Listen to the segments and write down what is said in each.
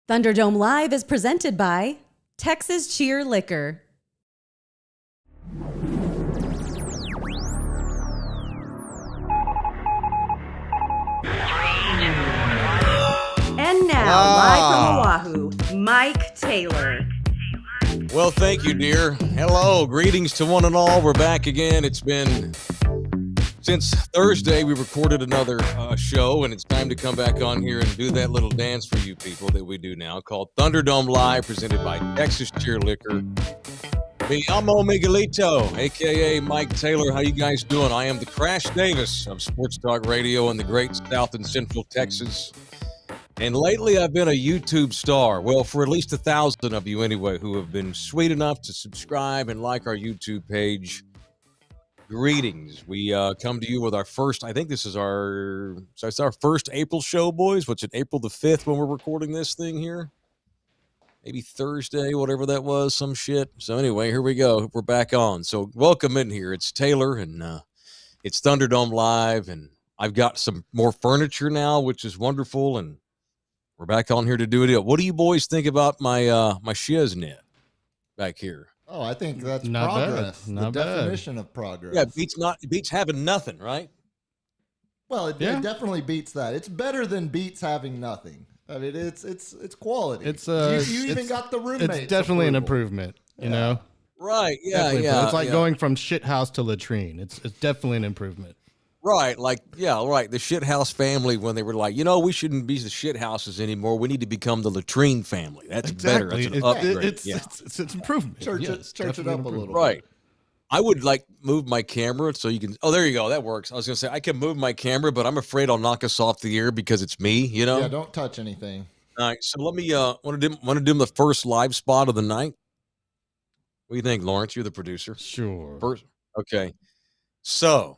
Thunderdome Live is presented by Texas Cheer Liquor. And now, live from Oahu, Mike Taylor. Well, thank you, dear. Hello, greetings to one and all. We're back again. It's been since Thursday. We recorded another show, and it's time to come back on here and do that little dance for you people that we do now called Thunderdome Live, presented by Texas Cheer Liquor. Me amo Miguelito, a.k.a. Mike Taylor. How you guys doing? I am the Crash Davis of Sports Talk Radio in the great South and Central Texas. And lately, I've been a YouTube star. Well, for at least 1,000 of you anyway, who have been sweet enough to subscribe and like our YouTube page. Greetings. We come to you with our first, I think this is it's our first April show, boys. What's it, April the 5th when we're recording this thing here? Maybe Thursday, whatever that was, some shit. So anyway, here we go. We're back on. So welcome in here. It's Taylor, and it's Thunderdome Live, and I've got some more furniture now, which is wonderful, and we're back on here to do it. What do you boys think about my my shiznit back here? Oh, I think that's not progress. Bad. Not the bad. definition of progress. Yeah, beats having nothing, right? Well, it definitely beats that. It's better than beats having nothing. I mean, it's quality. It's you even got the roommate. It's definitely an improvement. You know, right? Yeah, definitely yeah. It's like going from shit house to latrine. It's definitely an improvement. Right, like, yeah, right. The shithouse family, when they were like, we shouldn't be the shithouses anymore. We need to become the latrine family. That's better. That's an upgrade. It's improvement. Church it up a little. Right. I would like move my camera so you can. Oh, there you go. That works. I was gonna say I can move my camera, but I'm afraid I'll knock us off the air because it's me. You know. Yeah. Don't touch anything. All right. So let me. Want to do the first live spot of the night. What do you think, Lawrence? You're the producer. Sure. First. Okay. So.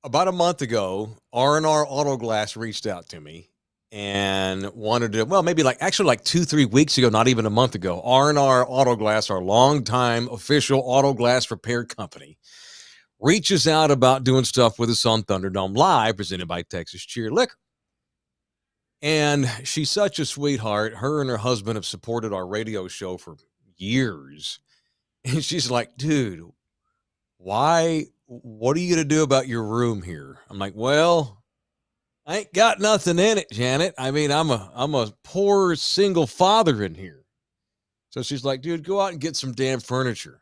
About a month ago, R&R Auto Glass reached out to me and wanted to, maybe like 2-3 weeks ago, not even a month ago, R&R Auto Glass, our longtime official auto glass repair company, reaches out about doing stuff with us on Thunderdome Live, presented by Texas Cheer Liquor. And she's such a sweetheart. Her and her husband have supported our radio show for years. And she's like, dude, what are you going to do about your room here? I'm like, well, I ain't got nothing in it, Janet. I mean, I'm a poor single father in here. So she's like, dude, go out and get some damn furniture.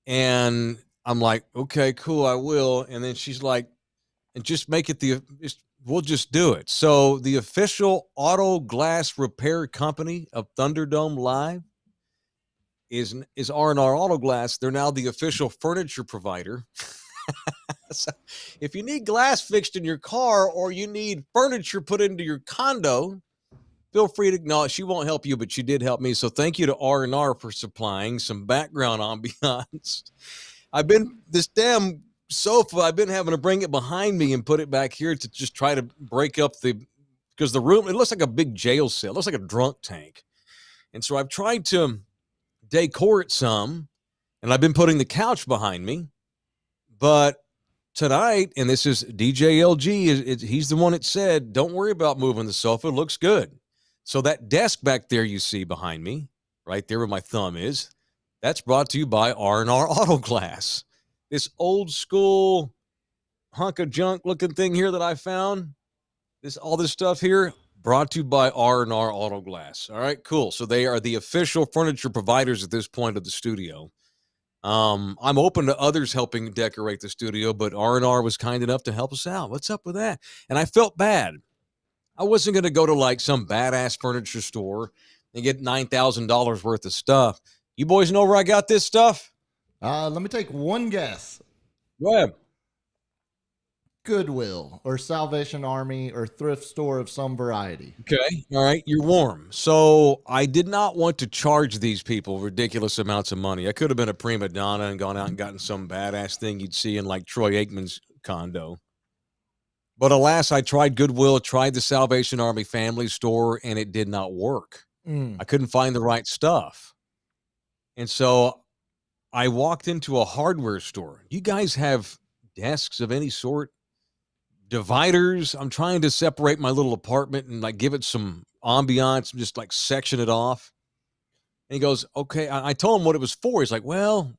And I'm like, okay, cool, I will. And then she's like, and just make it we'll just do it. So the official auto glass repair company of Thunderdome Live is R&R Auto Glass. They're now the official furniture provider. So if you need glass fixed in your car or you need furniture put into your condo, feel free to. No, she won't help you, but she did help me. So thank you to R&R for supplying some background ambiance. I've been this damn sofa, I've been having to bring it behind me and put it back here to just try to break up because the room, it looks like a big jail cell. It looks like a drunk tank. And so I've tried to decor it some, and I've been putting the couch behind me. But tonight, and this is DJ LG, he's the one that said, don't worry about moving the sofa. It looks good. So that desk back there you see behind me, right there where my thumb is, that's brought to you by R&R Auto Glass. This old school hunk of junk looking thing here that I found, all this stuff here, brought to you by R&R Auto Glass. All right, cool. So they are the official furniture providers at this point of the studio. I'm open to others helping decorate the studio, but R&R was kind enough to help us out. What's up with that? And I felt bad. I wasn't going to go to like some badass furniture store and get $9,000 worth of stuff. You boys know where I got this stuff? Let me take one guess. Go ahead. Goodwill or Salvation Army or thrift store of some variety. Okay. All right. You're warm. So I did not want to charge these people ridiculous amounts of money. I could have been a prima donna and gone out and gotten some badass thing you'd see in like Troy Aikman's condo. But alas, I tried Goodwill, tried the Salvation Army family store, and it did not work. I couldn't find the right stuff. And so I walked into a hardware store. You guys have desks of any sort? Dividers? I'm trying to separate my little apartment and like give it some ambiance and just like section it off. And he goes, okay. I told him what it was for. He's like, well,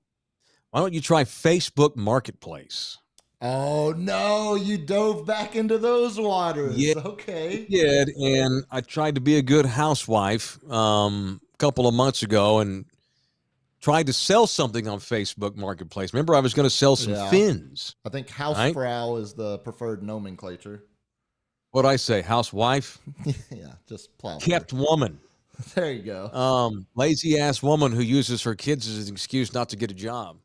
why don't you try Facebook Marketplace? Oh no, you dove back into those waters. Yeah, okay. I did. And I tried to be a good housewife a couple of months ago and tried to sell something on Facebook Marketplace. Remember, I was going to sell some fins. I think Hausfrau is the preferred nomenclature. What'd I say? Housewife? Yeah, just plow. Kept woman. There you go. Lazy ass woman who uses her kids as an excuse not to get a job.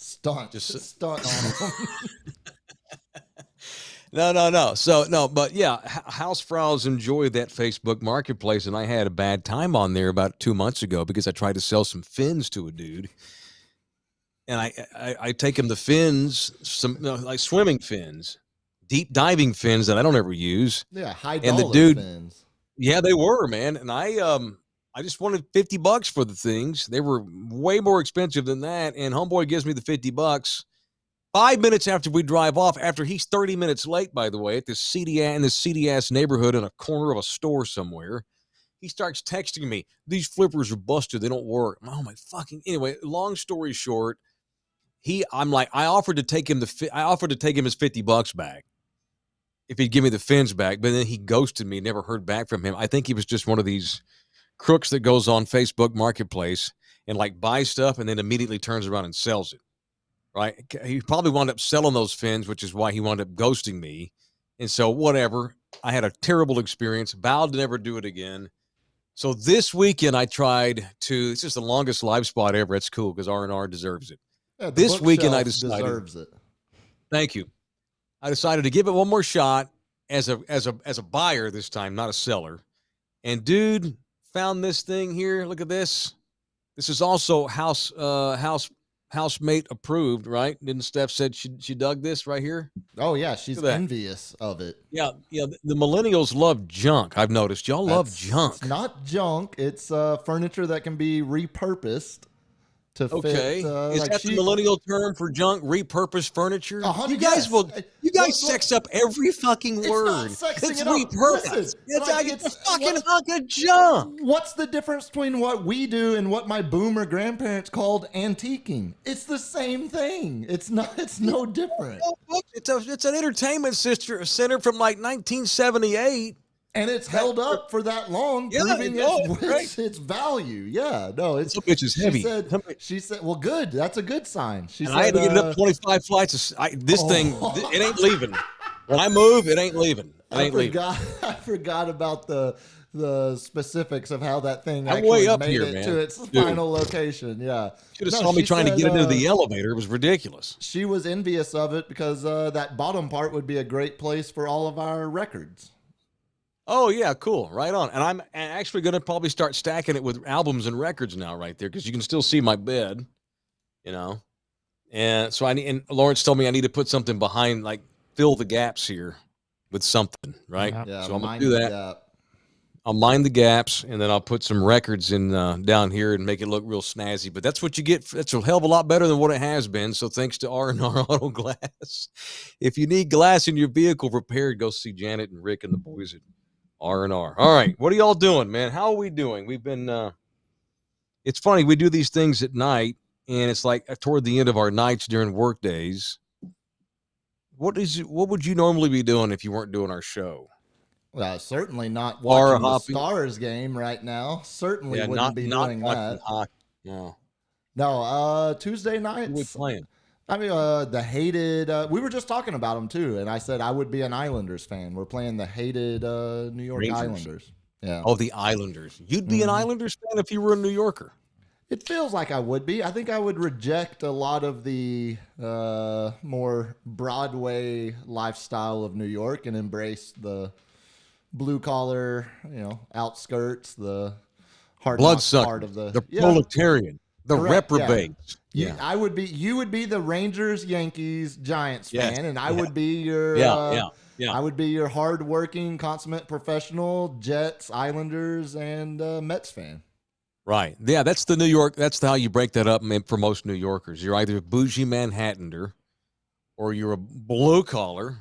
Stunt on them. No. So, no, but yeah, housefraus enjoy that Facebook Marketplace, and I had a bad time on there about 2 months ago because I tried to sell some fins to a dude. And I take him the fins, like swimming fins, deep diving fins that I don't ever use. Yeah, high and dollar the dude, fins. Yeah, they were, man. And I just wanted $50 for the things. They were way more expensive than that. And homeboy gives me the $50. 5 minutes after we drive off, after he's 30 minutes late, by the way, at this seedy ass neighborhood in a corner of a store somewhere, he starts texting me, these flippers are busted. They don't work. Oh my fucking, anyway, long story short, I offered to take him his $50 back if he'd give me the fins back, but then he ghosted me, never heard back from him. I think he was just one of these crooks that goes on Facebook Marketplace and like buys stuff and then immediately turns around and sells it. Right. He probably wound up selling those fins, which is why he wound up ghosting me. And so whatever, I had a terrible experience, vowed to never do it again. So this weekend I tried to, it's just the longest live spot ever. It's cool because R&R deserves it. Yeah, this weekend I decided, deserves it. Thank you. I decided to give it one more shot as a buyer this time, not a seller. And dude, found this thing here. Look at this. This is also housemate approved, right? Didn't Steph said she dug this right here? Oh yeah, she's envious of it. Yeah. The millennials love junk. I've noticed y'all love junk. It's not junk. It's furniture that can be repurposed to fit. Is that the millennial term for junk? Repurposed furniture? You guys sex up every fucking word. It's repurposed. It's a fucking hunk of junk. What's the difference between what we do and what my boomer grandparents called antiquing? It's the same thing. It's no different. It's an entertainment center from like 1978. And it's held up for that long, proving its value. Yeah, no, it's some bitch is heavy. She said, "Well, good. That's a good sign." She said, I had to get it up 25 flights. This thing, it ain't leaving. When I move, it ain't leaving. I forgot about the specifics of how that thing actually way up made here, it man. to its final location. Yeah, should have saw me trying to get into the elevator. It was ridiculous. She was envious of it because that bottom part would be a great place for all of our records. Oh, yeah, cool. Right on. And I'm actually going to probably start stacking it with albums and records now right there because you can still see my bed, you know. And so and Lawrence told me I need to put something behind, like fill the gaps here with something, right? Yeah. So I'm gonna do that. Gap. I'll mind the gaps, and then I'll put some records in down here and make it look real snazzy. But that's what you get. That's a hell of a lot better than what it has been. So thanks to R&R Auto Glass. If you need glass in your vehicle repaired, go see Janet and Rick and the boys at R&R. All right, what are y'all doing, man? How are we doing? We've been. It's funny, we do these things at night, and it's like toward the end of our nights during work days. What would you normally be doing if you weren't doing our show? Well, certainly not Bar watching the hopping. Stars game right now. Certainly wouldn't not be not doing watching that. hockey. No. No, Tuesday Who we nights. playing? I mean, the hated. We were just talking about them too, and I said I would be an Islanders fan. We're playing the hated New York Rangers. Islanders. Yeah. Oh, the Islanders. You'd be an Islanders fan if you were a New Yorker. It feels like I would be. I think I would reject a lot of the more Broadway lifestyle of New York and embrace the blue collar, outskirts, the hard knock Bloodsucker, part of the proletarian, the Correct, yeah. reprobates. You would be the Rangers, Yankees, Giants Yes, fan, and I would be your Yeah. I would be your hardworking, consummate professional Jets, Islanders, and Mets fan. Right. Yeah, that's the New York. That's how you break that up for most New Yorkers. You're either a bougie Manhattaner or you're a blue collar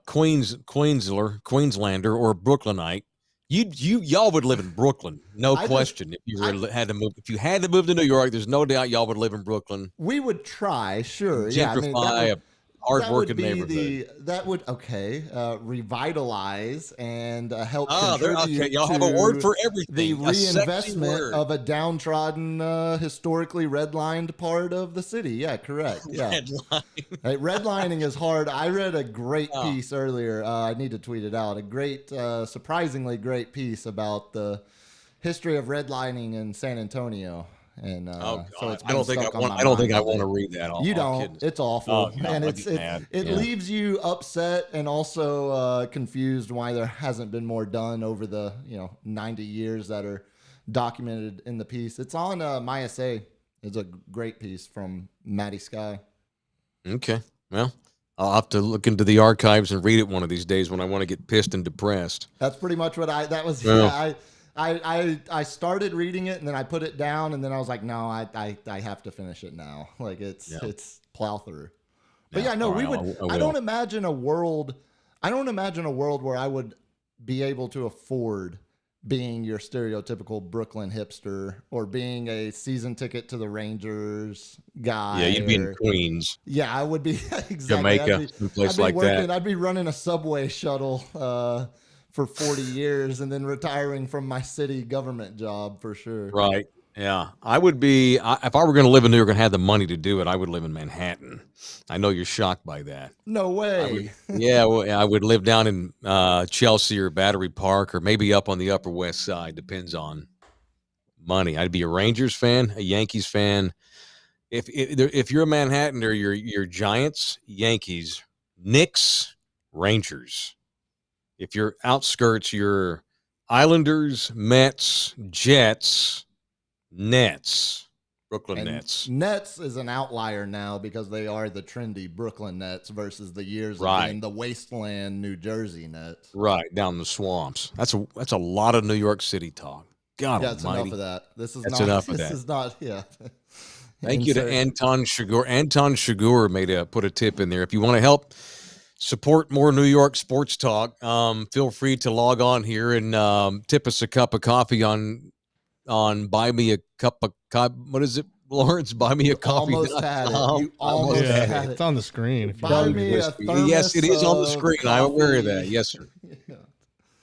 Queenslander or a Brooklynite. Y'all would live in Brooklyn, no question. If you had to move to New York, there's no doubt y'all would live in Brooklyn. We would try, sure. Gentrify a hard-working neighborhood. That would revitalize and help Okay, contribute y'all to have a word for the everything. A sexy reinvestment word. of a downtrodden, historically redlined part of the city. Yeah, correct. Yeah. Redline. Hey, redlining is hard. I read a great piece earlier. I need to tweet it out. A great, surprisingly great piece about the history of redlining in San Antonio. And so it's I don't think I want to read that. You don't. It's awful, and it Yeah. leaves you upset and also confused why there hasn't been more done over the 90 years that are documented in the piece. It's on My Essay. It's a great piece from Matty Sky. Okay. Well, I'll have to look into the archives and read it one of these days when I want to get pissed and depressed. That's pretty much what that was. Yeah. I started reading it and then I put it down and then I was like, no, I have to finish it now. Like it's plow through. But I don't imagine a world where I would be able to afford being your stereotypical Brooklyn hipster or being a season ticket to the Rangers guy. Yeah, you'd be in Queens. Yeah, I would be exactly. Jamaica, some place like that. I'd be running a subway shuttle for 40 years and then retiring from my city government job for sure. Right. Yeah. I would be, if I were going to live in New York and had the money to do it, I would live in Manhattan. I know you're shocked by that. No way. I would live down in Chelsea or Battery Park or maybe up on the Upper West Side. Depends on money. I'd be a Rangers fan, a Yankees fan. If you're a Manhattaner, you're Giants, Yankees, Knicks, Rangers. If you're outskirts, you're Islanders, Mets, Jets, Nets, Brooklyn Nets. Nets is an outlier now because they are the trendy Brooklyn Nets versus the years of being the wasteland New Jersey Nets. Right, down the swamps. That's a lot of New York City talk. God that's almighty. Enough of that. This is that's not enough of this that. is not Thank you to Anton Shagur. Anton Shagur put a tip in there. If you want to help support more New York sports talk, feel free to log on here and tip us a cup of coffee on Buy Me a Cup of what is it, Lawrence? Buy Me a Coffee. Almost had it. You almost had it. It's on the screen. If you Buy me a thermos. Yes, it is on the screen. I'm aware of that. Yes, sir. Yeah.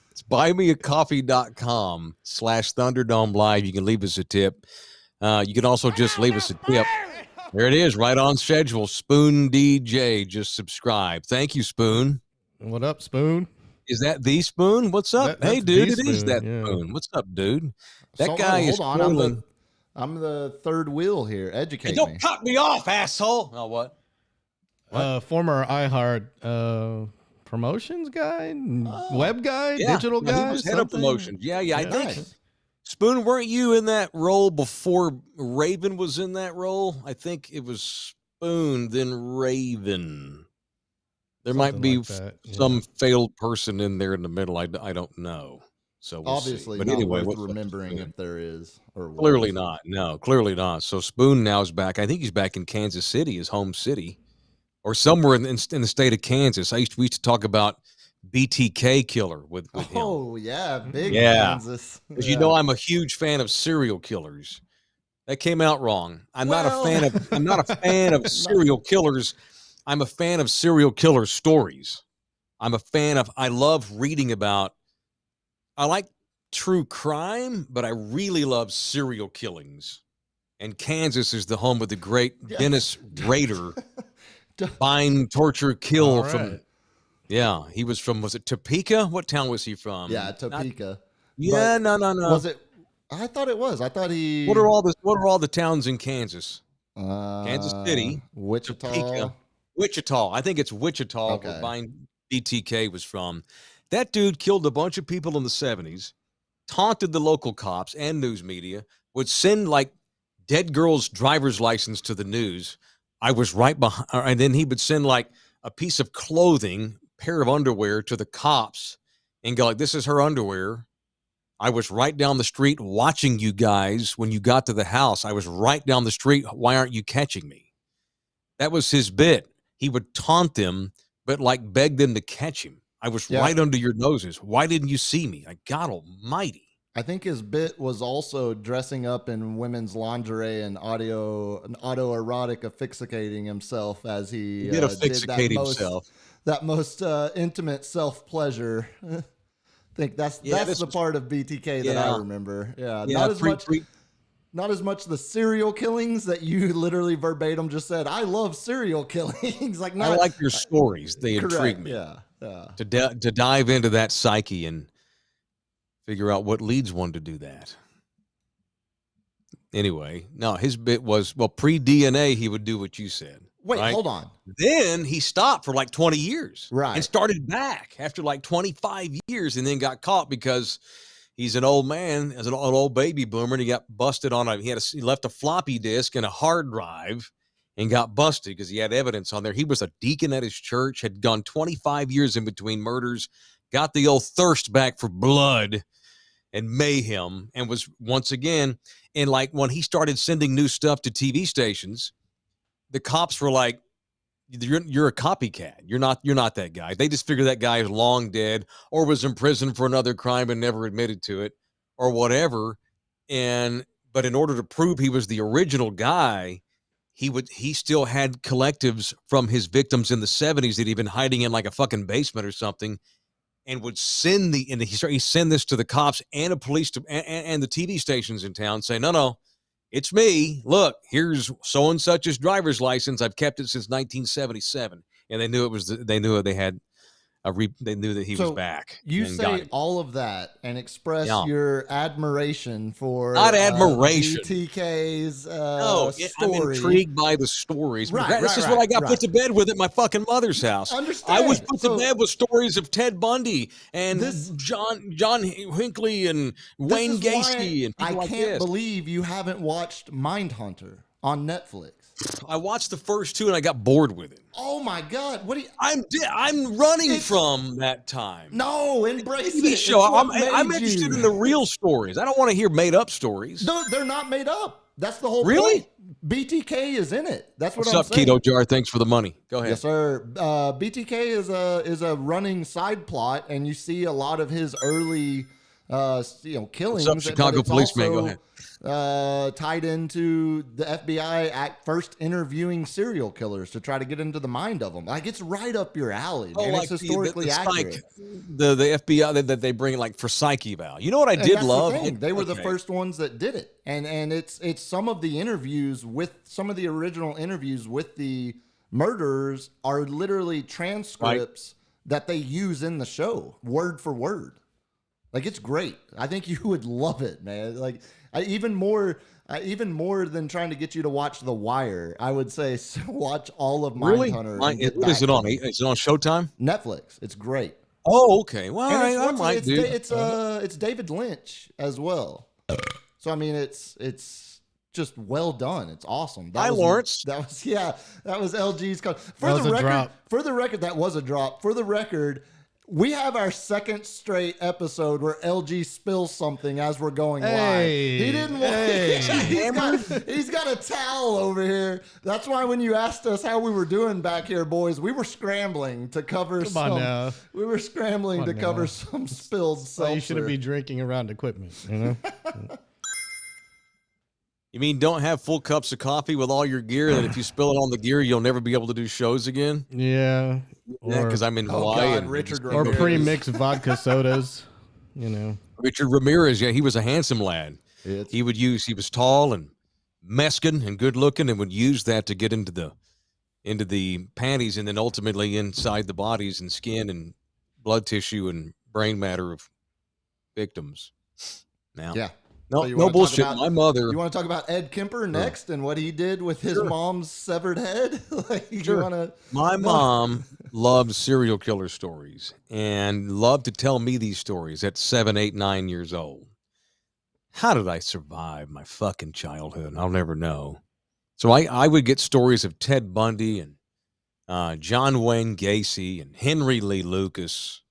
It's buymeacoffee.com/Thunderdome Live. You can leave us a tip. You can also just leave us a tip. There it is, right on schedule. Spoon DJ, just subscribe. Thank you, Spoon. What up, Spoon? Is that the Spoon? What's up? That's hey, dude, the it is Spoon, that yeah. Spoon. What's up, dude? That So, guy is hold on. spoiling. I'm the third wheel here. Educate Hey, don't me. cut me off, asshole. Oh, what? Former iHeart promotions guy, web guy, digital guy. He was head of promotions. Yeah. I think Nice. Spoon, weren't you in that role before Raven was in that role? I think it was Spoon, then Raven. There Something might be like that, some failed person in there in the middle. I don't know. So we'll Obviously, see. But not anyway, worth what's up, remembering Spoon? if there is or was. Clearly not. No, clearly not. So Spoon now is back. I think he's back in Kansas City, his home city, or somewhere in the state of Kansas. We used to talk about BTK Killer with him. Oh yeah, big Yeah. Kansas. Because you know I'm a huge fan of serial killers. That came out wrong. I'm not a fan of serial killers. I'm a fan of serial killer stories. I love reading about, I like true crime, but I really love serial killings. And Kansas is the home of the great Dennis Rader. Bind, torture, kill from, he was from, was it Topeka? What town was he from? Yeah, Topeka. No. Was it? I thought it was. I thought he. What are all the towns in Kansas? Kansas City, Wichita, Topeka, Wichita. I think it's Wichita where BTK was from. That dude killed a bunch of people in the 70s, taunted the local cops and news media, would send like dead girls' driver's license to the news. I was right behind, and then he would send like a piece of clothing, pair of underwear to the cops and go like, this is her underwear. I was right down the street watching you guys when you got to the house. I was right down the street. Why aren't you catching me? That was his bit. He would taunt them, but like beg them to catch him. I was right under your noses. Why didn't you see me? Like, God almighty. I think his bit was also dressing up in women's lingerie and autoerotic asphyxiating himself as he did asphyxiate himself. That most intimate self-pleasure. I think that's the part of BTK that I remember. Not as much the serial killings that you literally verbatim just said. I love serial killings. I like your stories. They intrigue me. Yeah. To dive into that psyche and figure out what leads one to do that. Anyway, no, his bit was, pre-DNA, he would do what you said. Wait, right? Hold on. Then he stopped for like 20 years. Right. And started back after like 25 years and then got caught because he's an old man, as an old baby boomer, and he got busted on he left a floppy disk and a hard drive and got busted because he had evidence on there. He was a deacon at his church, had gone 25 years in between murders, got the old thirst back for blood and mayhem, and was once again, and like when he started sending new stuff to TV stations, the cops were like, you're a copycat. You're not that guy. They just figure that guy is long dead or was in prison for another crime and never admitted to it or whatever. But in order to prove he was the original guy, he still had collectives from his victims in the 70s that he'd been hiding in like a fucking basement or something, and would send he send this to the cops and the police and the TV stations in town, saying, no, it's me. Look, here's so and such's driver's license. I've kept it since 1977, and they knew they knew that he was back. You say all of that and express your admiration for not admiration. BTK's story. I'm intrigued by the stories. This is what I got put to bed with at my fucking mother's house. Understand. I was put to bed with stories of Ted Bundy and John Hinckley and Wayne Gacy and people like this. I can't believe you haven't watched Mindhunter on Netflix. I watched the first two and I got bored with it. Oh my God! What do you? I'm running from that time. No, embrace TV it. show. I'm interested in the real stories. I don't want to hear made up stories. No, they're not made up. That's the whole point. BTK is in it. That's what What's I'm up, saying. Keto Jar? Thanks for the money. Go ahead. Yes, sir. BTK is a running side plot, and you see a lot of his early killings. What's up, Chicago policeman? Go ahead. Tied into the FBI at first interviewing serial killers to try to get into the mind of them. Like, it's right up your alley, man. It's historically accurate. The FBI that they bring like for psyche eval. You know what I did love? They were the first ones that did it, and it's some of the interviews with some of the original interviews with the murderers are literally transcripts that they use in the show, word for word. Like, it's great. I think you would love it, man. Like, even more than trying to get you to watch The Wire, I would say watch all of Mindhunter. What is it on? Is it on Showtime? Netflix. It's great. Oh, okay. Well, I might do. It's David Lynch as well. So I mean, it's just well done. It's awesome. Hi, Lawrence. That was LG's. For the record, that was a drop. For the record, we have our second straight episode where LG spills something as we're going live. He didn't want. He's got a towel over here. That's why when you asked us how we were doing back here, boys, we were scrambling to cover some. We were scrambling to cover some spills. So you shouldn't be drinking around equipment, you know. You mean don't have full cups of coffee with all your gear, that if you spill it on the gear, you'll never be able to do shows again? Yeah. Because I'm in Hawaii. Or pre-mixed vodka sodas, you know. Richard Ramirez, he was a handsome lad. He was tall and Mexican and good looking, and would use that to get into the panties and then ultimately inside the bodies and skin and blood tissue and brain matter of victims. Now. Yeah. No, so no bullshit. My mother. You want to talk about Ed Kemper next and what he did with his mom's severed head? My mom loved serial killer stories and loved to tell me these stories at 7, 8, 9 years old. How did I survive my fucking childhood? I'll never know. So I would get stories of Ted Bundy and John Wayne Gacy and Henry Lee Lucas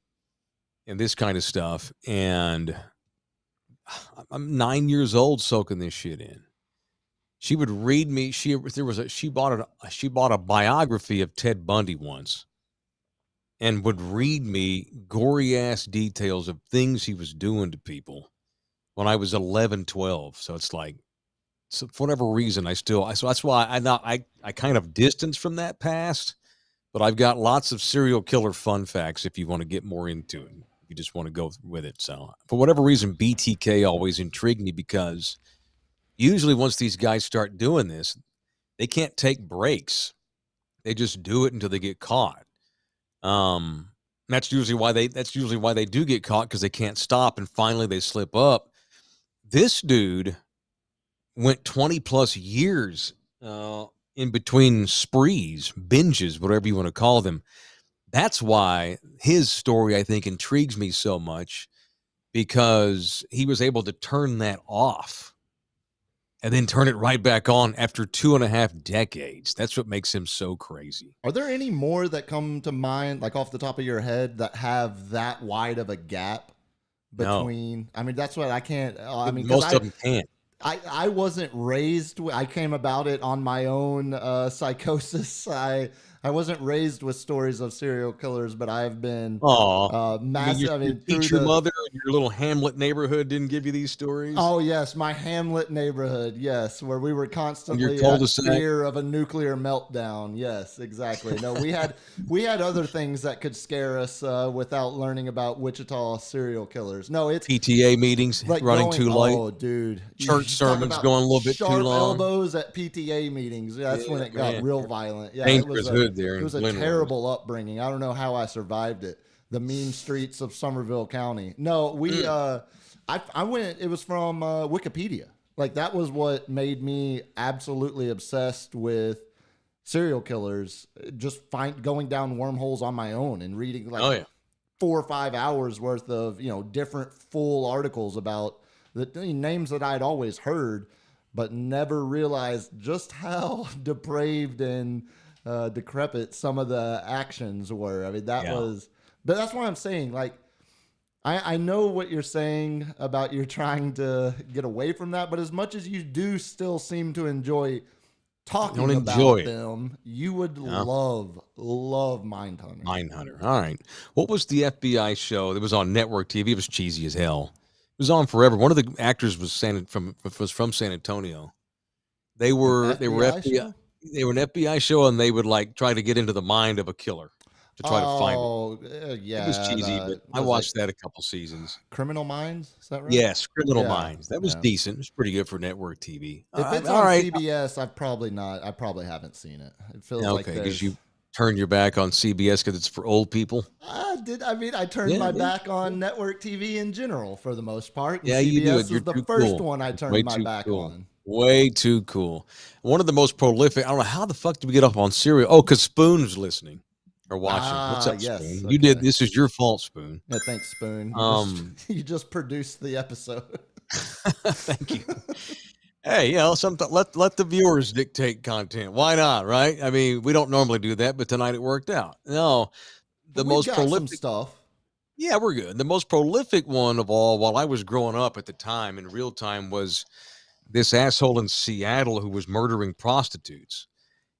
and this kind of stuff. And I'm 9 years old soaking this shit in. She would read me. She bought a biography of Ted Bundy once, and would read me gory ass details of things he was doing to people when I was 11, 12. So it's like, so for whatever reason, so that's why I kind of distance from that past. But I've got lots of serial killer fun facts if you want to get more into it. You just want to go with it. So for whatever reason, BTK always intrigued me, because usually once these guys start doing this, they can't take breaks. They just do it until they get caught. That's usually why they do get caught, because they can't stop, and finally they slip up. This dude went 20 plus years in between sprees, binges, whatever you want to call them. That's why his story, I think, intrigues me so much, because he was able to turn that off and then turn it right back on after 2.5 decades. That's what makes him so crazy. Are there any more that come to mind, like off the top of your head, that have that wide of a gap between? No. I mean, that's what I can't. Most of them can't. I wasn't raised. I came about it on my own psychosis. I wasn't raised with stories of serial killers, but I've been massive. Your mother in your little Hamlet neighborhood didn't give you these stories? Oh, yes. My Hamlet neighborhood. Yes. Where we were constantly at fear of a nuclear meltdown. Yes, exactly. No, we had other things that could scare us without learning about Wichita serial killers. No, it's PTA meetings like running too late. Oh, dude. Church sermons going a little bit too long. Sharp elbows at PTA meetings. That's when it got real violent. Yeah, Dangerous hood there. It was a terrible upbringing. I don't know how I survived it. The mean streets of Somerville County. No, I went. It was from Wikipedia. Like, that was what made me absolutely obsessed with serial killers. Just going down wormholes on my own and reading 4 or 5 hours worth of different full articles about the names that I'd always heard, but never realized just how depraved and decrepit some of the actions were. I mean, but that's why I'm saying, like, I know what you're saying about you're trying to get away from that, but as much as you do still seem to enjoy talking about them, you would love Mindhunter. Mindhunter. All right. What was the FBI show that was on network TV? It was cheesy as hell. It was on forever. One of the actors was from San Antonio. They were FBI. They were an FBI show, and they would try to get into the mind of a killer to try to find him. Yeah, it was cheesy, but I watched that a couple seasons. Criminal Minds, is that right? Yes, Criminal Minds. That was decent. It was pretty good for network TV. If it's on CBS, I probably haven't seen it. It feels like because you turned your back on CBS because it's for old people. I turned my back on network TV in general for the most part. Yeah, CBS you do it. You're the first one I turned my back on. Way too cool. One of the most prolific. I don't know how the fuck did we get up on Serial? Oh, because Spoon's listening or watching. What's up, yes, Spoon? Okay. You did. This is your fault, Spoon. Yeah, thanks, Spoon. You just produced the episode. Thank you. Hey, let the viewers dictate content. Why not, right? I mean, we don't normally do that, but tonight it worked out. No, the We've most got some prolific stuff. Yeah, we're good. The most prolific one of all, while I was growing up at the time in real time, was this asshole in Seattle who was murdering prostitutes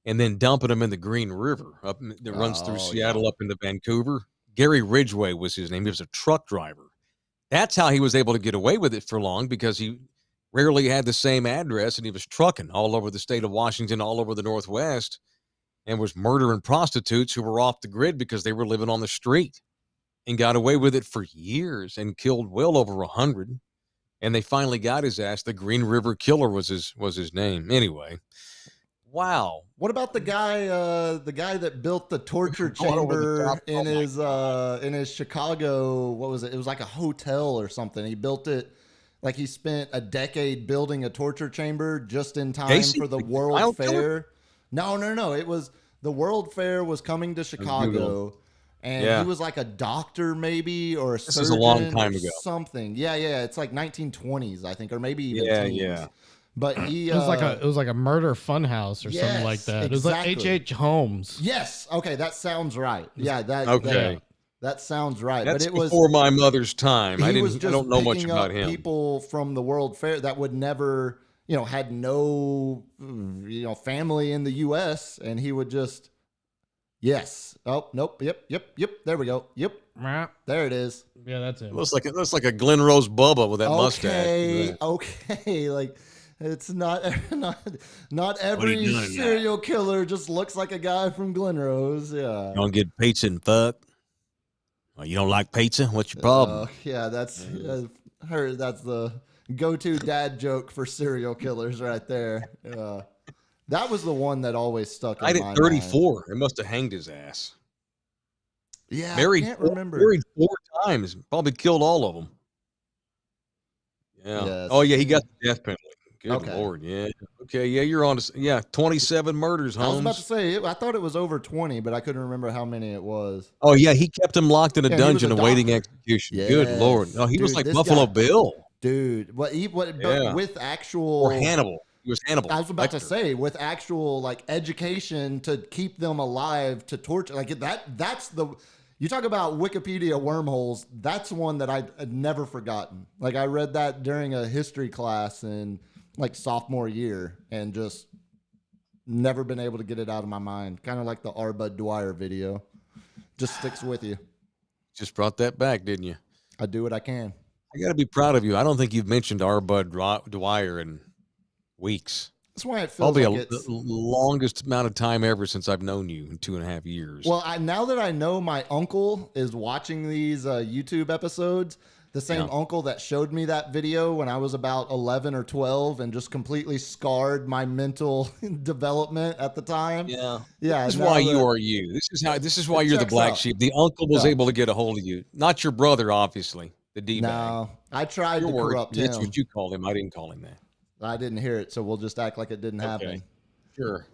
and then dumping them in the Green River that runs through Seattle up into Vancouver. Gary Ridgway was his name. He was a truck driver. That's how he was able to get away with it for long, because he rarely had the same address, and he was trucking all over the state of Washington, all over the Northwest, and was murdering prostitutes who were off the grid because they were living on the street, and got away with it for years and killed well over 100. And they finally got his ass. The Green River Killer was his name. Anyway, wow. What about the guy that built the torture chamber in his Chicago? What was it? It was like a hotel or something. He built it. Like, he spent a decade building a torture chamber just in time for the World Fair. No. It was the World Fair was coming to Chicago, and he was like a doctor maybe, or a surgeon. This is a long time ago. Something. Yeah. It's like 1920s, I think, or maybe even teens. Yeah. But he it was like a murder funhouse or something like that. It was like H.H. Holmes. Yes. Okay, that sounds right. Yeah. That sounds right. That's but it was before my mother's time. I don't know much about him. People from the World Fair that would never, had no, family in the U.S. and he would just, yes. Oh, nope. Yep. There we go. Yep. There it is. Yeah, that's it. It looks like a Glen Rose Bubba with that mustache. Okay. Like, it's not every serial killer just looks like a guy from Glen Rose. Yeah. You don't get pizza and fuck. You don't like pizza? What's your problem? Yeah, that's the go-to dad joke for serial killers right there. That was the one that always stuck in my mind. 34. It must have hanged his ass. Yeah, I can't remember. Married 4 times. Probably killed all of them. Yeah. Yes. Oh, yeah, he got the death penalty. Good Lord, yeah. Okay, yeah, you're on. 27 murders, Holmes. I was about to say, I thought it was over 20, but I couldn't remember how many it was. Oh, yeah, he kept him locked in a dungeon awaiting execution. Yes. Good Lord. Oh, he was like Buffalo Bill. Dude, but with actual... Or Hannibal. He was Hannibal. I was about to say, with actual, like, education to keep them alive, to torture. Like, that's the... You talk about Wikipedia wormholes, that's one that I'd never forgotten. Like, I read that during a history class in... like sophomore year, and just never been able to get it out of my mind. Kind of like the R. Bud Dwyer video. Just sticks with you. Just brought that back, didn't you? I do what I can. I got to be proud of you. I don't think you've mentioned R. Bud Dwyer in weeks. That's why it feels probably the longest amount of time ever since I've known you, in 2.5 years. Well, now that I know my uncle is watching these YouTube episodes, the same uncle that showed me that video when I was about 11 or 12 and just completely scarred my mental development at the time. Yeah. This is why you are you. This is why you're the black sheep. The uncle was able to get a hold of you. Not your brother, obviously. The D-bag. No, I tried to corrupt him. That's what you called him. I didn't call him that. I didn't hear it, so we'll just act like it didn't happen. Sure.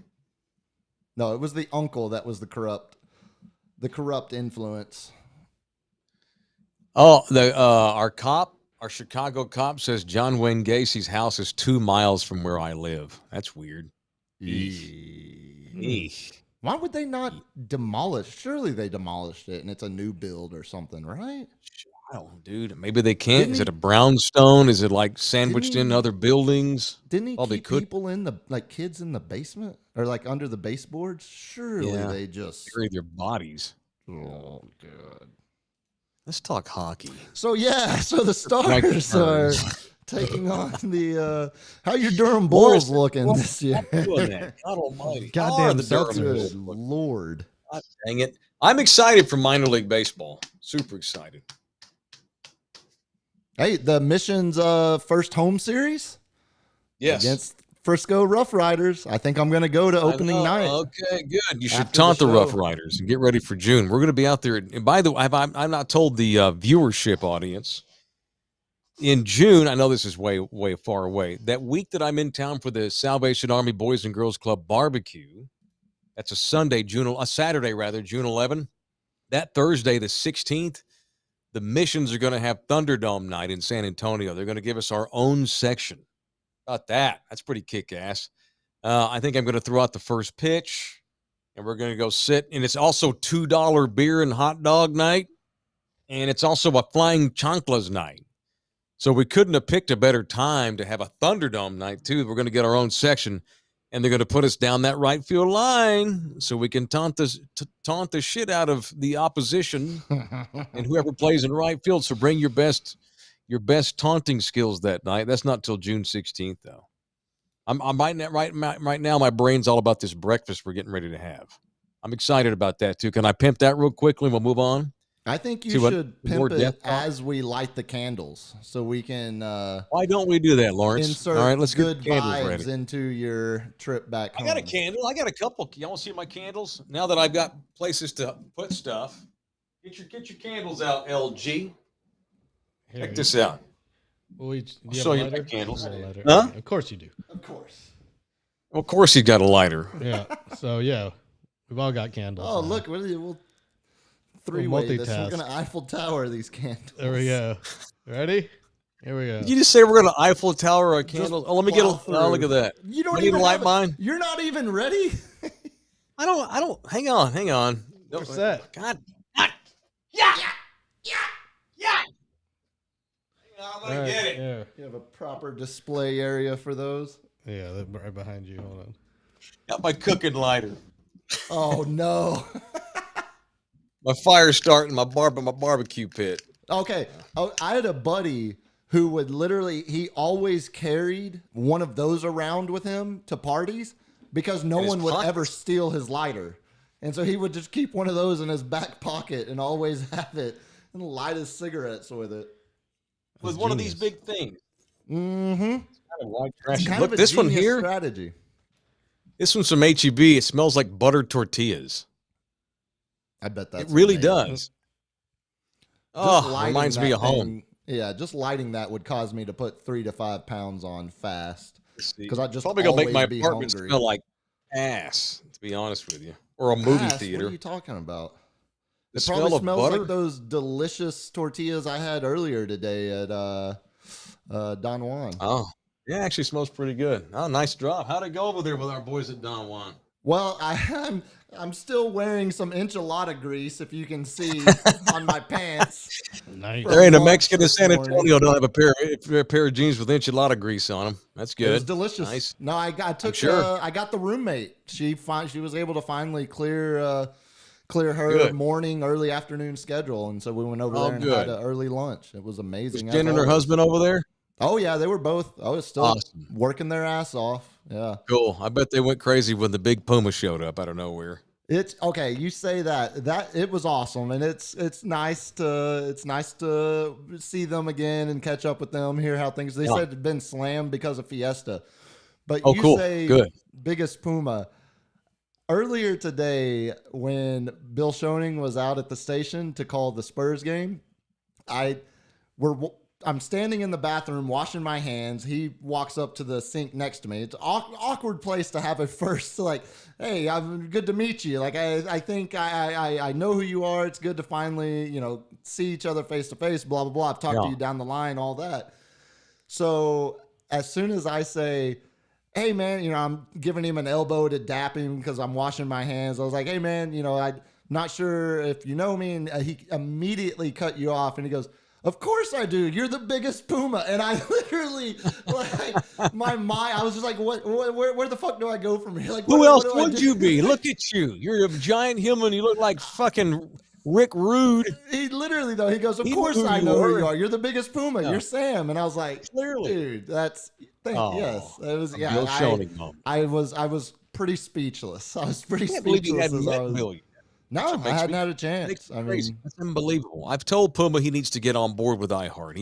No, it was the uncle that was the corrupt influence. Oh, our Chicago cop says John Wayne Gacy's house is 2 miles from where I live. That's weird. Why would they not demolish? Surely they demolished it and it's a new build or something, right? Oh, dude, maybe they can't. Is it a brownstone? Is it like sandwiched in other buildings? Didn't he keep people in kids in the basement or like under the baseboards? Surely they just bury their bodies. Oh, God. Let's talk hockey. So the Stars are taking on the how your Durham Bulls looking this year. God almighty. Goddamn the Celtics. Lord. God dang it. I'm excited for minor league baseball. Super excited. Hey, the Mission's first home series? Yes. Against Frisco Rough Riders. I think I'm going to go to opening night. Okay, good. You should taunt the Rough Riders and get ready for June. We're going to be out there. And by the way, I'm not told the viewership audience. In June, I know this is way, way far away. That week that I'm in town for the Salvation Army Boys and Girls Club barbecue, that's a Saturday, June 11. That Thursday, the 16th, the Missions are going to have Thunderdome night in San Antonio. They're going to give us our own section. About that. That's pretty kick-ass. I think I'm going to throw out the first pitch, and we're going to go sit. And it's also $2 beer and hot dog night, and it's also a flying chanclas night. So we couldn't have picked a better time to have a Thunderdome night, too. We're going to get our own section, and they're going to put us down that right field line so we can taunt the shit out of the opposition and whoever plays in right field. So bring your best taunting skills that night. That's not till June 16th, though. I'm right now. My brain's all about this breakfast we're getting ready to have. I'm excited about that too. Can I pimp that real quickly? We'll move on. I think you should pimp it as we light the candles, so we can. Why don't we do that, Lawrence? Insert all right, let's good get candles vibes ready into your trip back home. I got a candle. I got a couple. Y'all want to see my candles? Now that I've got places to put stuff, get your candles out, LG. Check this out. Well, I'll show you my candles. Huh? Of course you do. Of course. Well, of course you got a lighter. Yeah. So yeah, we've all got candles. Oh, now. look, we'll three-way this. We're gonna Eiffel Tower these candles. There we go. Ready? Here we go. Did you just say we're gonna Eiffel Tower a candle? Oh, let me get a. Oh, look at that. You don't need even to light mine. You're not even ready. I don't. Hang on. What's that? God. I'm gonna get it. Yeah. You have a proper display area for those. Yeah, they're right behind you. Hold on. Got my cooking lighter. Oh no. My fire's starting. My barbecue pit. Okay. Oh, I had a buddy who would literally. He always carried one of those around with him to parties because no one would ever steal his lighter, and so he would just keep one of those in his back pocket and always have it and light his cigarettes with it. With one of these big things. Mm-hmm. Look, this one here. Strategy. This one's from HEB. It smells like buttered tortillas. I bet that's it really amazing. does. Oh, reminds me of home. Yeah, just lighting that would cause me to put 3 to 5 pounds on fast. Because I just probably gonna make my apartment smell like ass. To be honest with you, or a movie theater. What are you talking about? It probably smells like those delicious tortillas I had earlier today at Don Juan. Oh, yeah, actually smells pretty good. Oh, nice drop. How'd it go over there with our boys at Don Juan? Well, I'm still wearing some enchilada grease, if you can see on my pants. Nice. There ain't a Mexican in San Antonio don't have a pair of jeans with enchilada grease on them. That's good. It was delicious. Nice. No, I got the roommate. She was able to finally clear her morning, early afternoon schedule, and so we went over there and had an early lunch. It was amazing. Was Jen and her husband over there? Oh yeah, they were both. I was still working their ass off. Yeah, cool. I bet they went crazy when the big Puma showed up out of nowhere. It's okay. You say that it was awesome, and it's nice to see them again and catch up with them. Hear how things. They said it'd been slammed because of Fiesta, but you say good. Biggest Puma. Earlier today, when Bill Shoning was out at the station to call the Spurs game, I'm standing in the bathroom washing my hands. He walks up to the sink next to me. It's an awkward place to have a first, like, hey, I'm good to meet you. Like, I think I know who you are. It's good to finally, see each other face to face, blah, blah, blah. I've talked to you down the line, all that. So as soon as I say, hey, man, I'm giving him an elbow to dap him because I'm washing my hands. I was like, hey, man, I'm not sure if you know me. And he immediately cut you off. And he goes, of course I do. You're the biggest Puma. And I literally, my mind, I was just like, where the fuck do I go from here? Like, who else would you be? Look at you. You're a giant human. You look like fucking Rick Rude. He literally, though, he goes, of course I know who you are. You're the biggest Puma. Yeah. You're Sam. And I was like, clearly, dude, yes. It was, I was pretty speechless. I was pretty speechless. No, I hadn't had a chance. That's unbelievable. I've told Puma he needs to get on board with iHeart.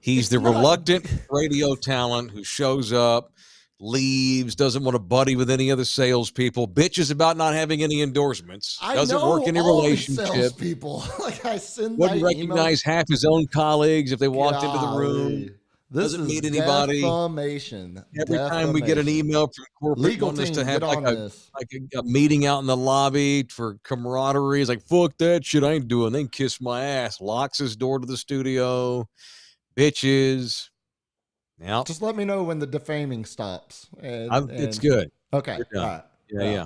He's the reluctant radio talent who shows up, leaves, doesn't want to buddy with any other salespeople, bitches about not having any endorsements, doesn't work any relationship. People, like I send wouldn't recognize half his own colleagues if they walked into the room. This doesn't meet anybody. Defamation. Every time we get an email from corporate, want us to have like a meeting out in the lobby for camaraderie. It's like, fuck that shit, I ain't doing. Then kiss my ass. Locks his door to the studio. Bitches. Yeah. Just let me know when the defaming stops. It's good. Okay. All right. Yeah.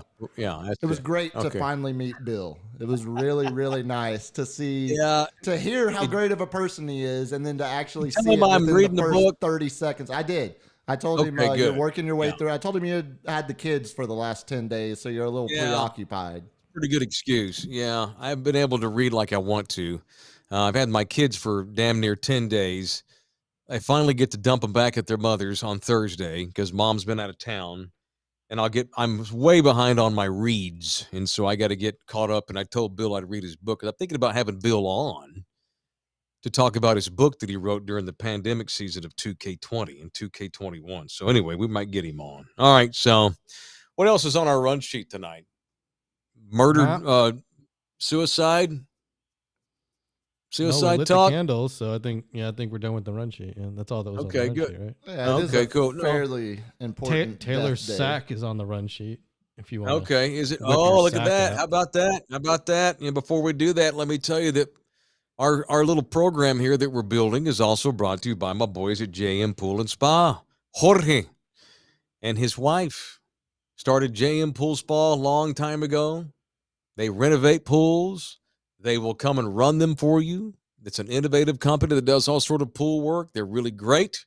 It was great to finally meet Bill. It was really, really nice to see, to hear how great of a person he is, and then to actually see it I'm reading the the first book. 30 seconds. I did. I told him you're working your way through. I told him you had the kids for the last 10 days, so you're a little preoccupied. Pretty good excuse. Yeah, I've been able to read like I want to. I've had my kids for damn near 10 days. I finally get to dump them back at their mother's on Thursday because mom's been out of town. And I'm way behind on my reads. And so I got to get caught up. And I told Bill I'd read his book. I'm thinking about having Bill on to talk about his book that he wrote during the pandemic season of 2K20 and 2K21. So anyway, we might get him on. All right. So what else is on our run sheet tonight? Murder, suicide we lit talk. The candles, so I think we're done with the run sheet. And that's all that was on the run sheet, right? Yeah, okay, cool. Fairly important. Taylor's sack is on the run sheet. If you want. Okay, is it? Oh, look at that! How about that? And before we do that, let me tell you that our little program here that we're building is also brought to you by my boys at JM Pool and Spa. Jorge and his wife started JM Pool Spa a long time ago. They renovate pools. They will come and run them for you. It's an innovative company that does all sort of pool work. They're really great,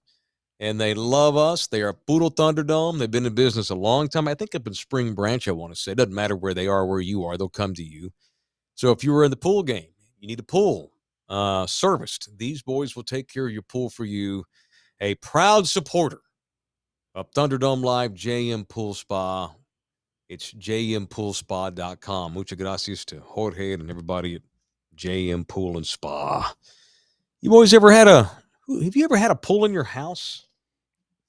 and they love us. They are Poodle Thunderdome. They've been in business a long time. I think up in Spring Branch, I want to say. It doesn't matter where they are, where you are. They'll come to you. So if you were in the pool game, you need a pool serviced, these boys will take care of your pool for you. A proud supporter of Thunderdome Live, JM Pool Spa. It's jmpoolspa.com. Muchas gracias to Jorge and everybody at JM Pool and Spa. You always have you ever had a pool in your house?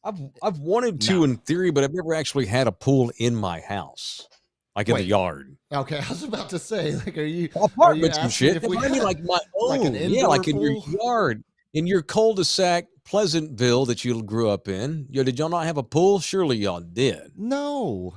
I've wanted to in theory, but I've never actually had a pool in my house, like in the yard. Okay, I was about to say, like, are you apartments and shit? I mean, like my own, like an indoor like in pool? your yard, in your cul-de-sac, Pleasantville that you grew up in. Did y'all not have a pool? Surely y'all did. No.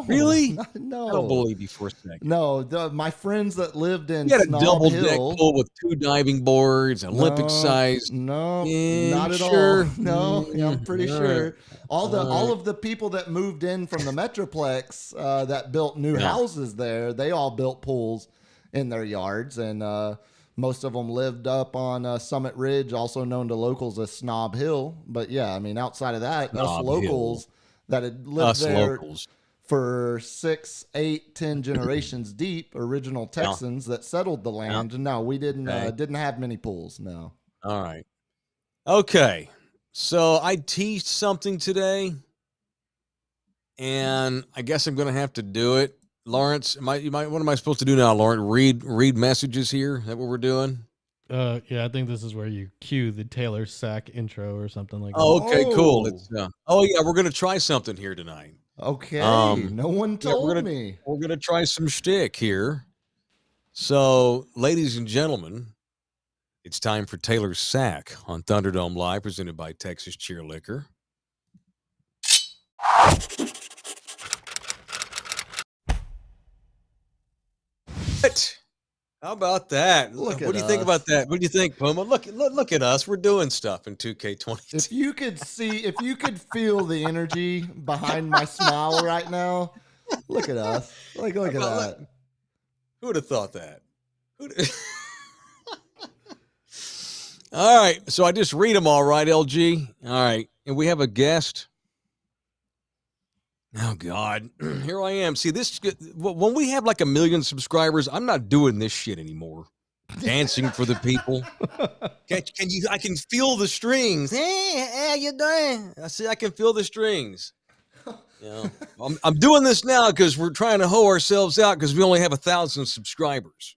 Really? No. I don't believe you for a second. No, my friends that lived in you had a Snob double Hill, deck pool with 2 diving boards, Olympic size. No, not at sure? all. No, I'm pretty sure. All of the people that moved in from the Metroplex that built new houses there, they all built pools in their yards, and most of them lived up on Summit Ridge, also known to locals as Snob Hill. But yeah, I mean, outside of that, us locals that had lived there for 6, 8, 10 generations deep, original Texans that settled the land. No, we didn't have many pools. No. All right. Okay. So I teased something today, and I guess I'm going to have to do it. Lawrence, what am I supposed to do now, Lawrence? Read messages here? Is that what we're doing? Yeah, I think this is where you cue the Taylor Sack intro or something like that. Okay, cool. We're going to try something here tonight. Okay. No one told me. We're going to try some shtick here. So, ladies and gentlemen, it's time for Taylor's Sack on Thunderdome Live, presented by Texas Cheer Liquor. How about that? What do you think about that? What do you think, Puma? Look at us. We're doing stuff in 2K20. If you could feel the energy behind my smile right now, look at us. Look at that. Who would have thought that? All right. So I just read them all right, LG. All right. And we have a guest. Oh, God. Here I am. See, when we have like 1 million subscribers, I'm not doing this shit anymore. Dancing for the people. I can feel the strings. Hey, how you doing? I can feel the strings. I'm doing this now because we're trying to hoe ourselves out because we only have 1,000 subscribers.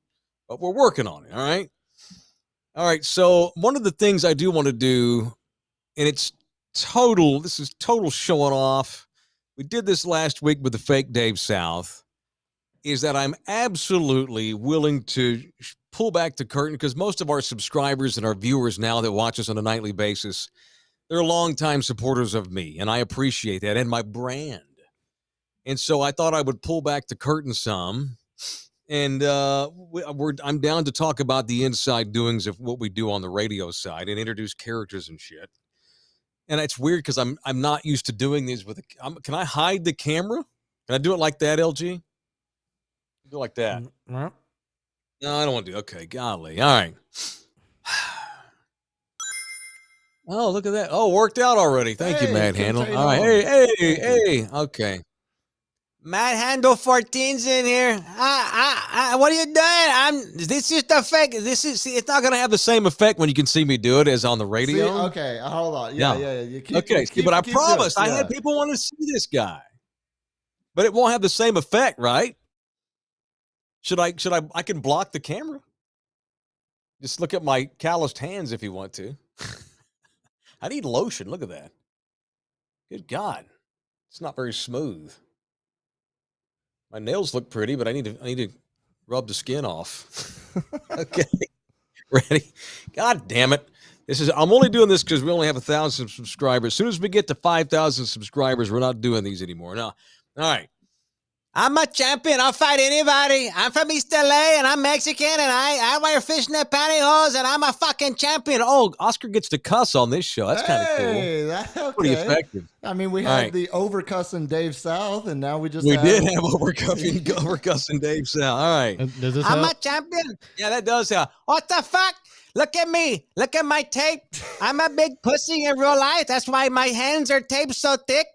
But we're working on it, all right? All right, so one of the things I do want to do, and this is total showing off. We did this last week with the fake Dave South, is that I'm absolutely willing to pull back the curtain because most of our subscribers and our viewers now that watch us on a nightly basis, they're longtime supporters of me, and I appreciate that, and my brand. And so I thought I would pull back the curtain some, and I'm down to talk about the inside doings of what we do on the radio side and introduce characters and shit. and it's weird because I'm not used to doing these with. Can I hide the camera? Can I do it like that, LG? Do it like that. No, I don't want to do. Okay, golly. All right. Oh, look at that. Oh, worked out already. Thank you, Mad Handle. All right. Hey. Okay. Mad Handle 14's in here. What are you doing? This is the effect. It's not gonna have the same effect when you can see me do it as on the radio. See, okay, hold on. Yeah. You but I promise I had people want to see this guy, but it won't have the same effect, right? Should I can block the camera. Just look at my calloused hands if you want to. I need lotion. Look at that. Good God, it's not very smooth. My nails look pretty, but I need to rub the skin off. Okay. Ready? God damn it. I'm only doing this because we only have 1,000 subscribers. As soon as we get to 5,000 subscribers, we're not doing these anymore. No. All right. I'm a champion. I'll fight anybody. I'm from East LA and I'm Mexican and I wear fishnet pantyhose and I'm a fucking champion. Oh, Oscar gets to cuss on this show. That's kind of cool. That's okay. Pretty effective. I mean, we had the overcussing Dave South and now we did have overcussing Dave South. All right. I'm a champion. Yeah, that does help. What the fuck? Look at me. Look at my tape. I'm a big pussy in real life. That's why my hands are taped so thick.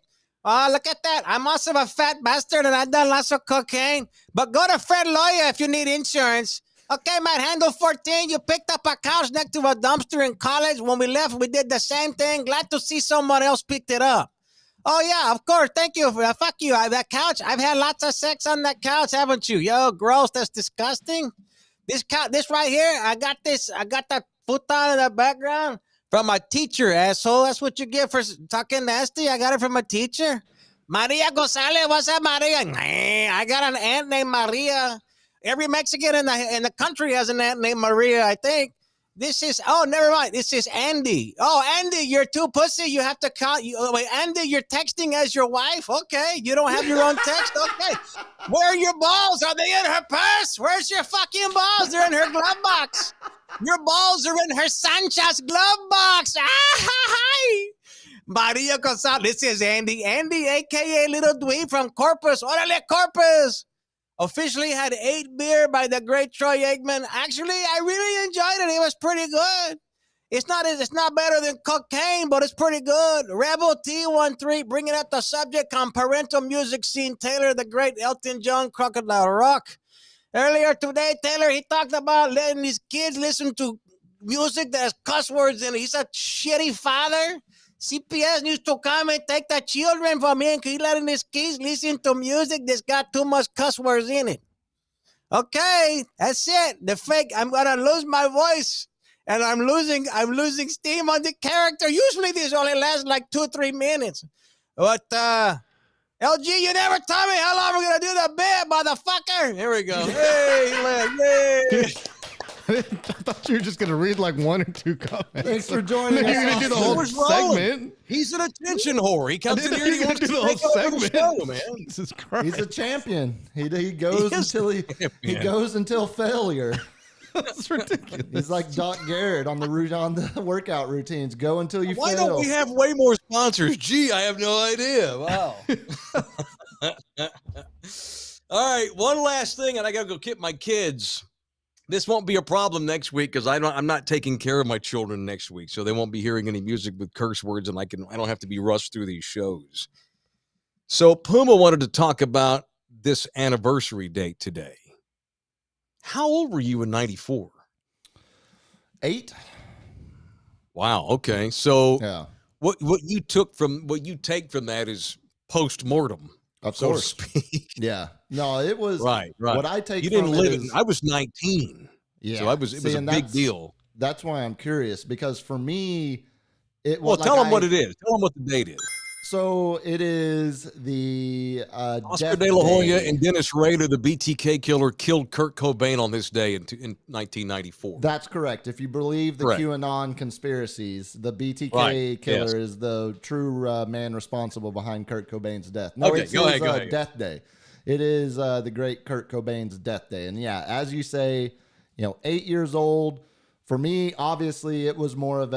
Oh, look at that. I'm also a fat bastard and I've done lots of cocaine. But go to Fred Lawyer if you need insurance. Okay, Mad Handle 14, you picked up a couch next to a dumpster in college. When we left, we did the same thing. Glad to see someone else picked it up. Oh, yeah, of course. Thank you. Fuck you. That couch, I've had lots of sex on that couch, haven't you? Yo, gross. That's disgusting. This right here, I got that futon in the background. From my teacher, asshole. That's what you get for talking nasty. I got it from a teacher. Maria Gonzalez. What's up, Maria? I got an aunt named Maria. Every Mexican in the country has an aunt named Maria, I think. Never mind. This is Andy. Oh, Andy, you're too pussy. You have to call. Wait, Andy, you're texting as your wife? Okay. You don't have your own text? Okay. Where are your balls? Are they in her purse? Where's your fucking balls? They're in her glove box. Your balls are in her Sancha's glove box. Hi. Maria Gonzalez. This is Andy. Andy, a.k.a. Little Dweeb from Corpus. Orale, Corpus. Officially had 8 beer by the great Troy Aikman. Actually, I really enjoyed it. It was pretty good. It's not better than cocaine, but it's pretty good. Rebel T13 bringing up the subject on parental music scene. Taylor, the great Elton John, Crocodile Rock. Earlier today, Taylor, he talked about letting his kids listen to music that has cuss words in it. He's a shitty father. CPS needs to come and take the children from him because he's letting his kids listen to music that's got too much cuss words in it. Okay, that's it. The fake, I'm going to lose my voice. And I'm losing steam on the character. Usually these only last like 2-3 minutes. But, LG, you never tell me how long we're going to do the bit, motherfucker. Here we go. Hey, he left. Yay. I thought you were just going to read like 1 or 2 comments. Thanks for joining us. You're going to do the whole segment. He's an attention whore. He comes in here and he wants to do the whole segment. Show, man. Jesus Christ. He's a champion. He goes he goes until failure. That's ridiculous. He's like Doc Garrett on the workout routines. Go until you fail. Why don't we have way more sponsors? Gee, I have no idea. Wow. All right, one last thing, and I got to go get my kids. This won't be a problem next week because I'm not taking care of my children next week, so they won't be hearing any music with curse words, and I don't have to be rushed through these shows. So Puma wanted to talk about this anniversary date today. How old were you in 94? 8. Wow. Okay. So yeah. What you take from that is post-mortem, of so course. to speak. Yeah. No, it was right. What I take. You didn't from live it it. I was 19. Yeah. So it was a big deal. That's why I'm curious, because for me, it was. Well, tell them what it is. Tell them what the date is. So it is the Oscar De La Hoya and Dennis Rader, the BTK killer, killed Kurt Cobain on this day in 1994. That's correct. If you believe the QAnon conspiracies, the BTK killer is the true man responsible behind Kurt Cobain's death. No, okay, it's go his ahead. death day. It is the great Kurt Cobain's death day. And yeah, as you say, 8 years old. For me, obviously, it was more of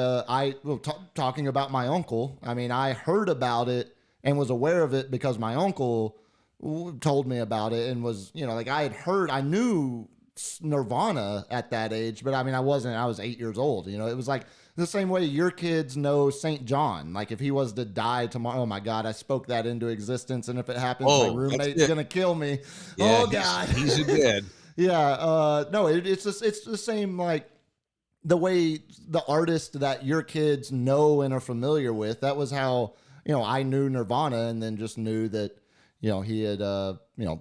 talking about my uncle. I mean, I heard about it and was aware of it because my uncle told me about it and was, like I knew Nirvana at that age, but I mean, I was 8 years old. It was like the same way your kids know St. John. Like if he was to die tomorrow, oh my God, I spoke that into existence. And if it happens, my roommate's going to kill me. Yeah, oh God. He's dead. Yeah. No, it's the same, like, the way the artist that your kids know and are familiar with. That was how, I knew Nirvana, and then just knew that, he had,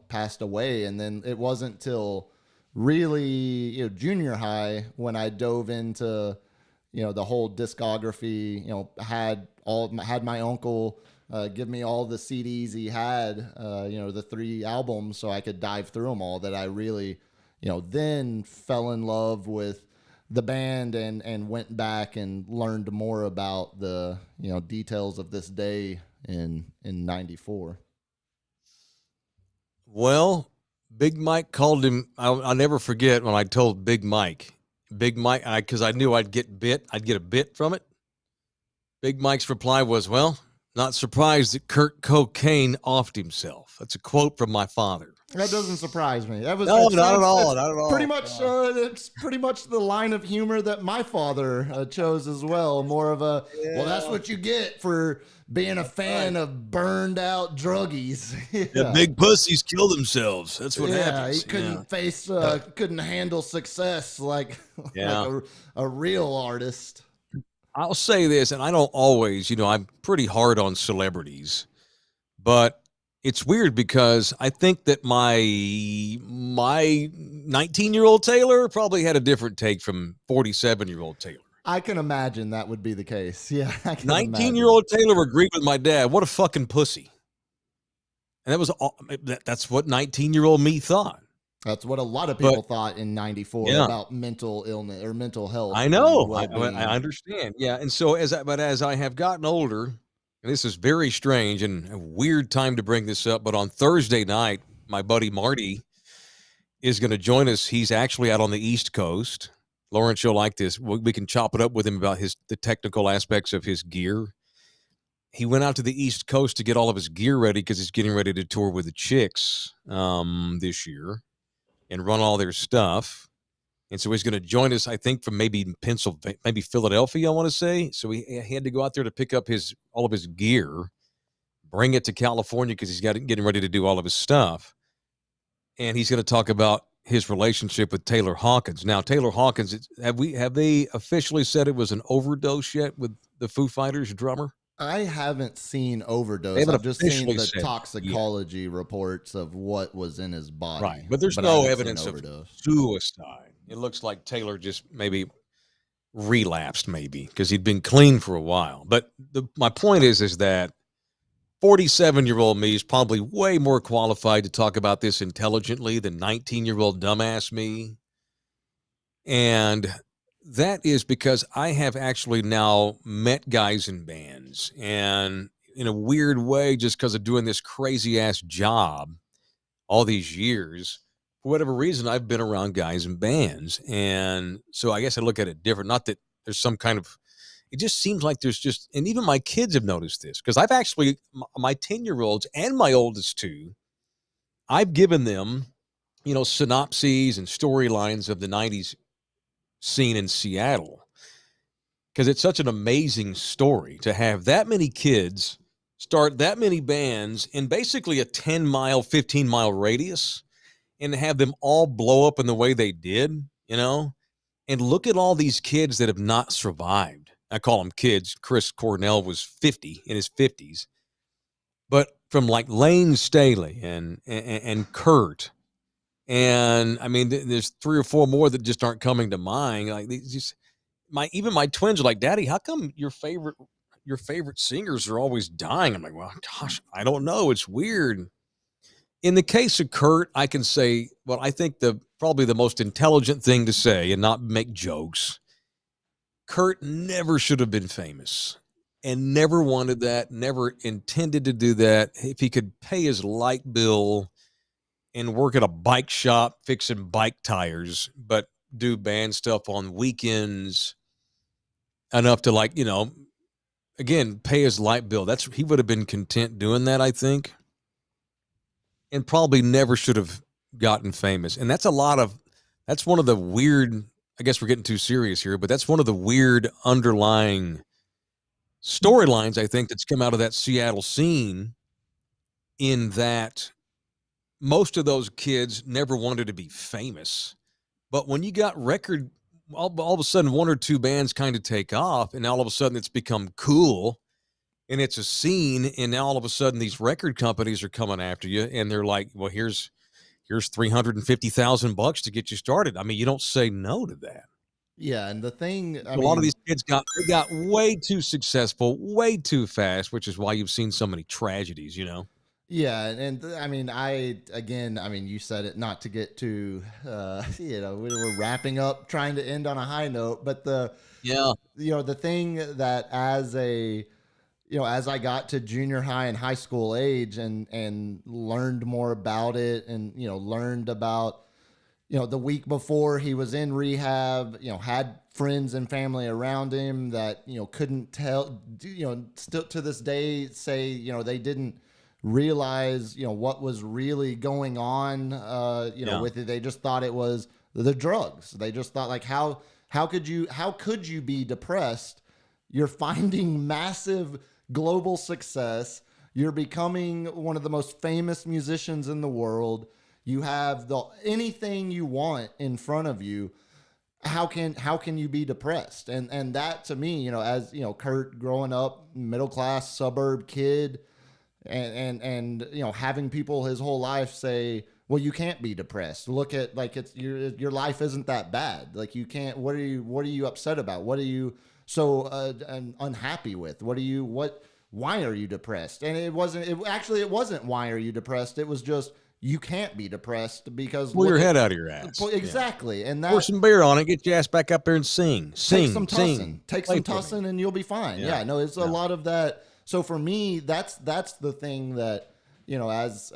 passed away. And then it wasn't till really, junior high when I dove into, the whole discography, had my uncle give me all the CDs he had, the 3 albums, so I could dive through them all, that I really, then fell in love with the band and went back and learned more about the, details of this day in 94. Well, Big Mike called him. I'll never forget when I told Big Mike, because I knew I'd get a bit from it. Big Mike's reply was, well, not surprised that Kurt Cocaine offed himself. That's a quote from my father. That doesn't surprise me. Not at all. Pretty much, it's pretty much the line of humor that my father chose as well. More of a, well, that's what you get for being a fan of burned out druggies. The big pussies kill themselves. That's what happens. He couldn't couldn't handle success like a real artist. I'll say this, and I don't always, I'm pretty hard on celebrities, but it's weird because I think that my 19-year-old Taylor probably had a different take from 47-year-old Taylor. I can imagine that would be the case. Yeah, 19-year-old Taylor agreed with my dad. What a fucking pussy. And that's what 19-year-old me thought. That's what a lot of people thought in 94 about mental illness or mental health. I know. I understand. Yeah. And so as I have gotten older, and this is very strange and a weird time to bring this up, but on Thursday night, my buddy Marty is going to join us. He's actually out on the East Coast. Lawrence, you'll like this. We can chop it up with him about the technical aspects of his gear. He went out to the East Coast to get all of his gear ready because he's getting ready to tour with the Chicks this year and run all their stuff. And so he's going to join us, I think, from maybe Pennsylvania, maybe Philadelphia, I want to say. So he had to go out there to pick up all of his gear, bring it to California because he's getting ready to do all of his stuff. And he's going to talk about his relationship with Taylor Hawkins. Now, Taylor Hawkins, have they officially said it was an overdose yet with the Foo Fighters drummer? I haven't seen overdose. I've just seen the toxicology reports of what was in his body. Right, but there's no evidence of suicide. It looks like Taylor just maybe relapsed, because he'd been clean for a while. But my point is that 47-year-old me is probably way more qualified to talk about this intelligently than 19-year-old dumbass me. And that is because I have actually now met guys in bands, and in a weird way, just because of doing this crazy ass job all these years, for whatever reason, I've been around guys in bands. And so I guess I look at it different. Not that there's some kind of, it just seems like there's just, and even my kids have noticed this, because I've actually, my 10-year-olds and my oldest 2, I've given them, synopses and storylines of the 90s scene in Seattle, because it's such an amazing story to have that many kids start that many bands in basically a 10-mile, 15-mile radius, and have them all blow up in the way they did, and look at all these kids that have not survived. I call them kids. Chris Cornell was 50, in his 50s, but from like Lane Staley and Kurt. And I mean, there's 3 or 4 more that just aren't coming to mind. Like these, even my twins are like, Daddy, how come your favorite singers are always dying? I'm like, well, gosh, I don't know. It's weird. In the case of Kurt, I can say, well, I think probably the most intelligent thing to say and not make jokes. Kurt never should have been famous and never wanted that, never intended to do that. If he could pay his light bill and work at a bike shop fixing bike tires, but do band stuff on weekends enough to, like, again, pay his light bill. He would have been content doing that, I think, and probably never should have gotten famous. And that's one of the weird, I guess we're getting too serious here, but that's one of the weird underlying storylines, I think, that's come out of that Seattle scene, in that most of those kids never wanted to be famous. But when you got all of a sudden one or two bands kind of take off, and all of a sudden it's become cool and it's a scene, and now all of a sudden these record companies are coming after you, and they're like, well, here's $350,000 to get you started. I mean, you don't say no to that. Yeah, and the thing, a lot of these kids got way too successful, way too fast, which is why you've seen so many tragedies, Yeah, and I mean, you said it, not to get too, we're wrapping up, trying to end on a high note, but the thing that as I got to junior high and high school age and learned more about it, and, learned about, the week before he was in rehab, had friends and family around him that, couldn't tell, still to this day say, they didn't realize, what was really going on, with it. They just thought it was the drugs. They just thought, like, how could you be depressed? You're finding massive global success. You're becoming one of the most famous musicians in the world. You have anything you want in front of you. How can you be depressed? And that, to me, as Kurt, growing up middle class suburb kid, and having people his whole life say, well, you can't be depressed. Look at, like, it's your life isn't that bad. Like, you can't. What are you upset about? What are you so unhappy with? Why are you depressed? And it wasn't why are you depressed? It was just, you can't be depressed because pull your head out of your ass. Exactly. Yeah. And pour some beer on it, get your ass back up there and sing. Take some tussin and you'll be fine. Yeah, no, it's a lot of that. So for me, that's the thing that, as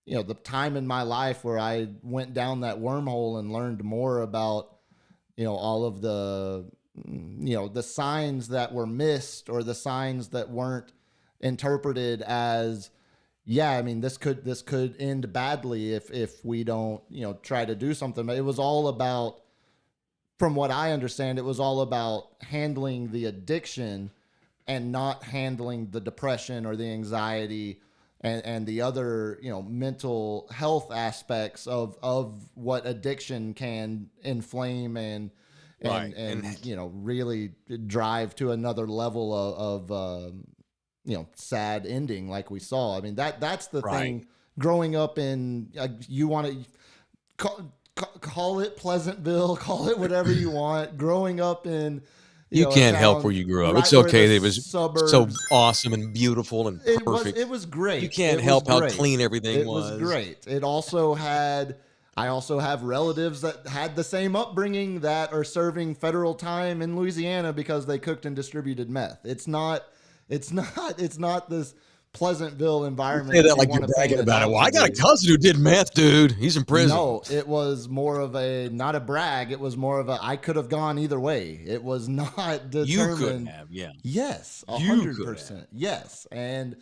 the time in my life where I went down that wormhole and learned more about, all of the, the signs that were missed, or the signs that weren't interpreted as, this could end badly if we don't, try to do something. But it was all about, from what I understand, it was all about handling the addiction and not handling the depression or the anxiety and the other, mental health aspects of what addiction can inflame and really drive to another level of sad ending, like we saw. I mean, that's the thing. Growing up in, you want to call it Pleasantville, call it whatever you want. Growing up in, you can't help where you grew up. It's okay. It was suburbs, so awesome and beautiful and perfect. It was great. You can't help how clean everything was. It was great. It also had. I also have relatives that had the same upbringing that are serving federal time in Louisiana because they cooked and distributed meth. It's not this Pleasantville environment. You say that like you're bragging about it. Well, I got a cousin who did meth, dude. He's in prison. No, it was more of not a brag. It was more of I could have gone either way. It was not determined. You could have, yeah. Yes, 100%. Yes, and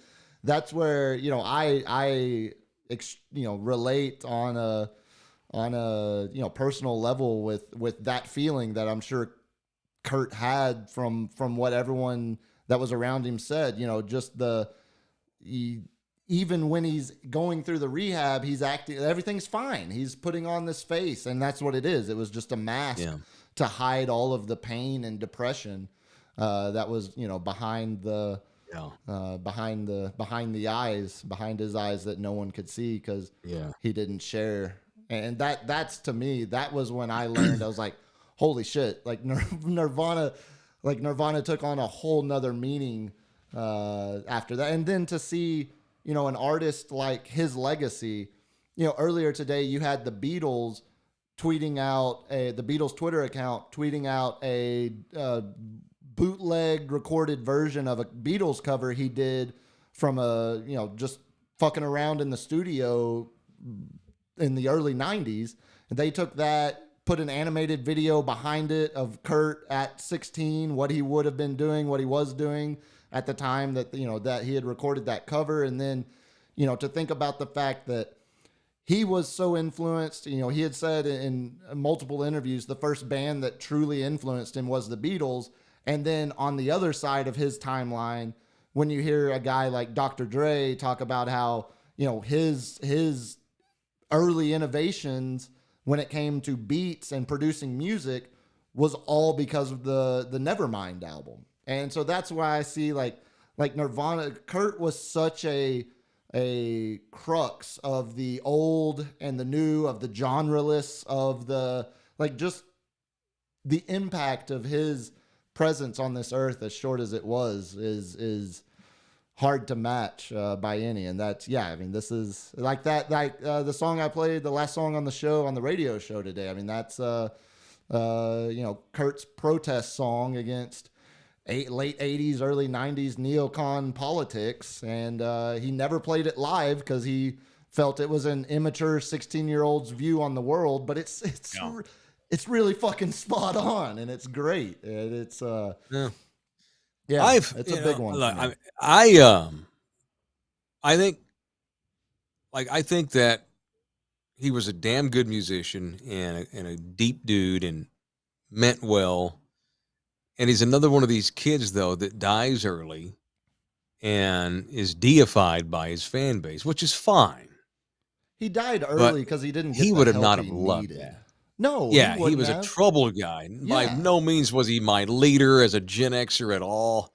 that's where I relate on a personal level with that feeling that I'm sure Kurt had from what everyone that was around him said. Just even when he's going through the rehab, he's acting, everything's fine. He's putting on this face, and that's what it is. It was just a mask to hide all of the pain and depression that was, behind the eyes, behind his eyes that no one could see because he didn't share. And that's to me, that was when I learned. I was like, holy shit! Like Nirvana took on a whole nother meaning after that. And then to see, an artist like his legacy, earlier today you had the Beatles tweeting out the Beatles Twitter account tweeting out a bootleg recorded version of a Beatles cover he did from just fucking around in the studio in the early 90s. And they took that, put an animated video behind it of Kurt at 16, what he would have been doing, what he was doing at the time that, that he had recorded that cover. And then, to think about the fact that he was so influenced, he had said in multiple interviews, the first band that truly influenced him was the Beatles. And then on the other side of his timeline, when you hear a guy like Dr. Dre talk about how, his early innovations when it came to beats and producing music was all because of the Nevermind album. And so that's why I see like Nirvana, Kurt was such a crux of the old and the new, of the genreless, of the, just the impact of his presence on this earth, as short as it was, is hard to match by any. And that's, this is like that, the song I played, the last song on the show, on the radio show today. I mean, that's, Kurt's protest song against late 80s, early 90s neocon politics. And he never played it live because he felt it was an immature 16-year-old's view on the world, but it's really fucking spot on, and it's great. And it's, it's a big one. Look, I think that he was a damn good musician and a deep dude and meant well. And he's another one of these kids, though, that dies early and is deified by his fan base, which is fine. He died early because he didn't get he the would have help not he have loved needed. that. No, yeah, he was a troubled guy. By no means was he my leader as a Gen Xer at all.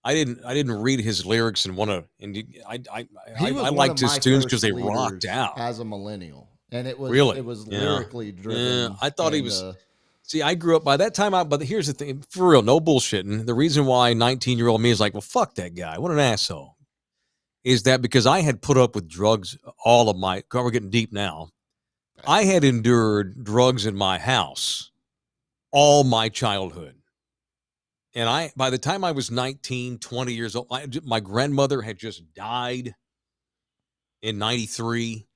I didn't read his lyrics and want to. And I liked his tunes because they rocked out as a millennial, and it was lyrically driven. Yeah, I thought he was. See, I grew up by that time. But here's the thing, for real, no bullshitting. The reason why 19-year-old me is like, well, fuck that guy. What an asshole. Is that because I had put up with drugs all of my. We're getting deep now. I had endured drugs in my house all my childhood. And by the time I was 19, 20 years old, my grandmother had just died in 93.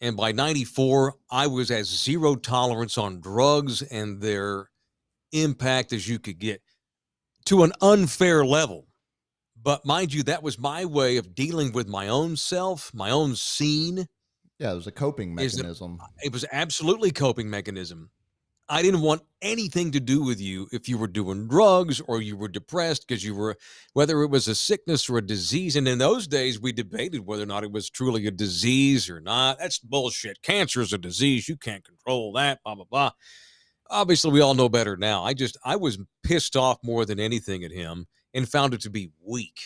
And by 94, I was at zero tolerance on drugs and their impact as you could get, to an unfair level. But mind you, that was my way of dealing with my own self, my own scene. Yeah, it was a coping mechanism. It was absolutely a coping mechanism. I didn't want anything to do with you if you were doing drugs or you were depressed because you were, whether it was a sickness or a disease. And in those days, we debated whether or not it was truly a disease or not. That's bullshit. Cancer is a disease. You can't control that, blah, blah, blah. Obviously, we all know better now. I was pissed off more than anything at him and found it to be weak,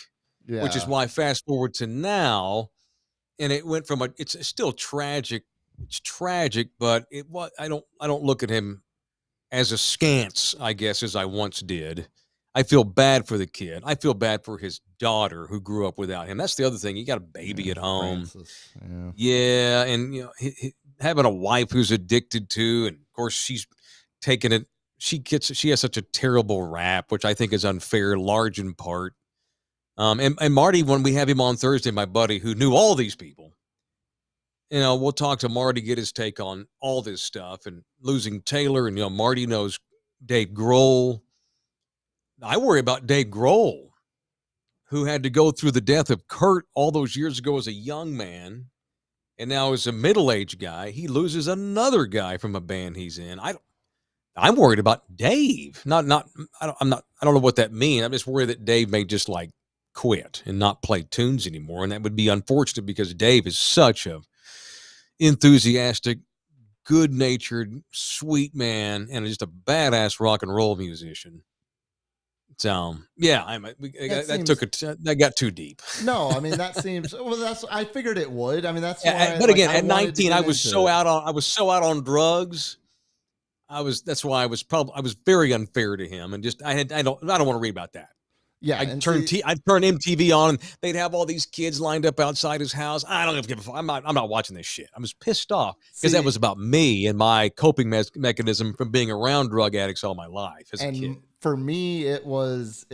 which is why fast forward to now. And it went from it's still tragic. It's tragic, but I don't look at him as askance, I guess, as I once did. I feel bad for the kid. I feel bad for his daughter who grew up without him. That's the other thing. You got a baby at home. Francis. Yeah. And, having a wife who's addicted to, and of course she's taken it. She has such a terrible rap, which I think is unfair, large in part. And Marty, when we have him on Thursday, my buddy who knew all these people, we'll talk to Marty, get his take on all this stuff and losing Taylor. And, Marty knows Dave Grohl. I worry about Dave Grohl, who had to go through the death of Kurt all those years ago as a young man. And now as a middle-aged guy, he loses another guy from a band he's in. I'm worried about Dave. I don't know what that means. I'm just worried that Dave may just quit and not play tunes anymore. And that would be unfortunate because Dave is such a enthusiastic, good-natured, sweet man, and just a badass rock and roll musician. So that got too deep. No, I mean that seems I figured it would. I mean that's why. But again, at 19, I was so out on drugs. That's why I was very unfair to him, and just I don't want to read about that. Yeah, I'd turn MTV on, and they'd have all these kids lined up outside his house. I don't give a fuck. I'm not watching this shit. I was pissed off because that was about me and my coping mechanism from being around drug addicts all my life as a kid. For me, it was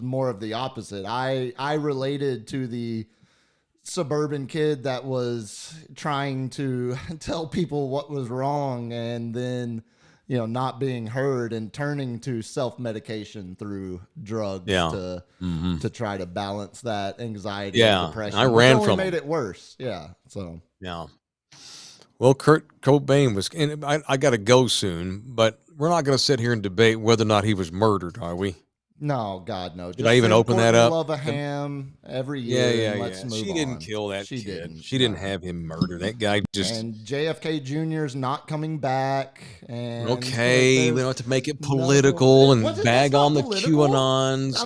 more of the opposite. I related to the suburban kid that was trying to tell people what was wrong, and then not being heard and turning to self-medication through drugs to try to balance that anxiety and depression. I ran from it. Made it worse. Yeah. So. Yeah. Well, Kurt Cobain was, and I got to go soon, but we're not going to sit here and debate whether or not he was murdered, are we? No, God, no. Did I even open that up? Love a ham every year. Yeah. Let's move She on. didn't kill that She kid. didn't. She didn't have him murdered. That guy just. And JFK Jr.'s not coming back. And okay, we don't have to make it political and bag on the QAnons.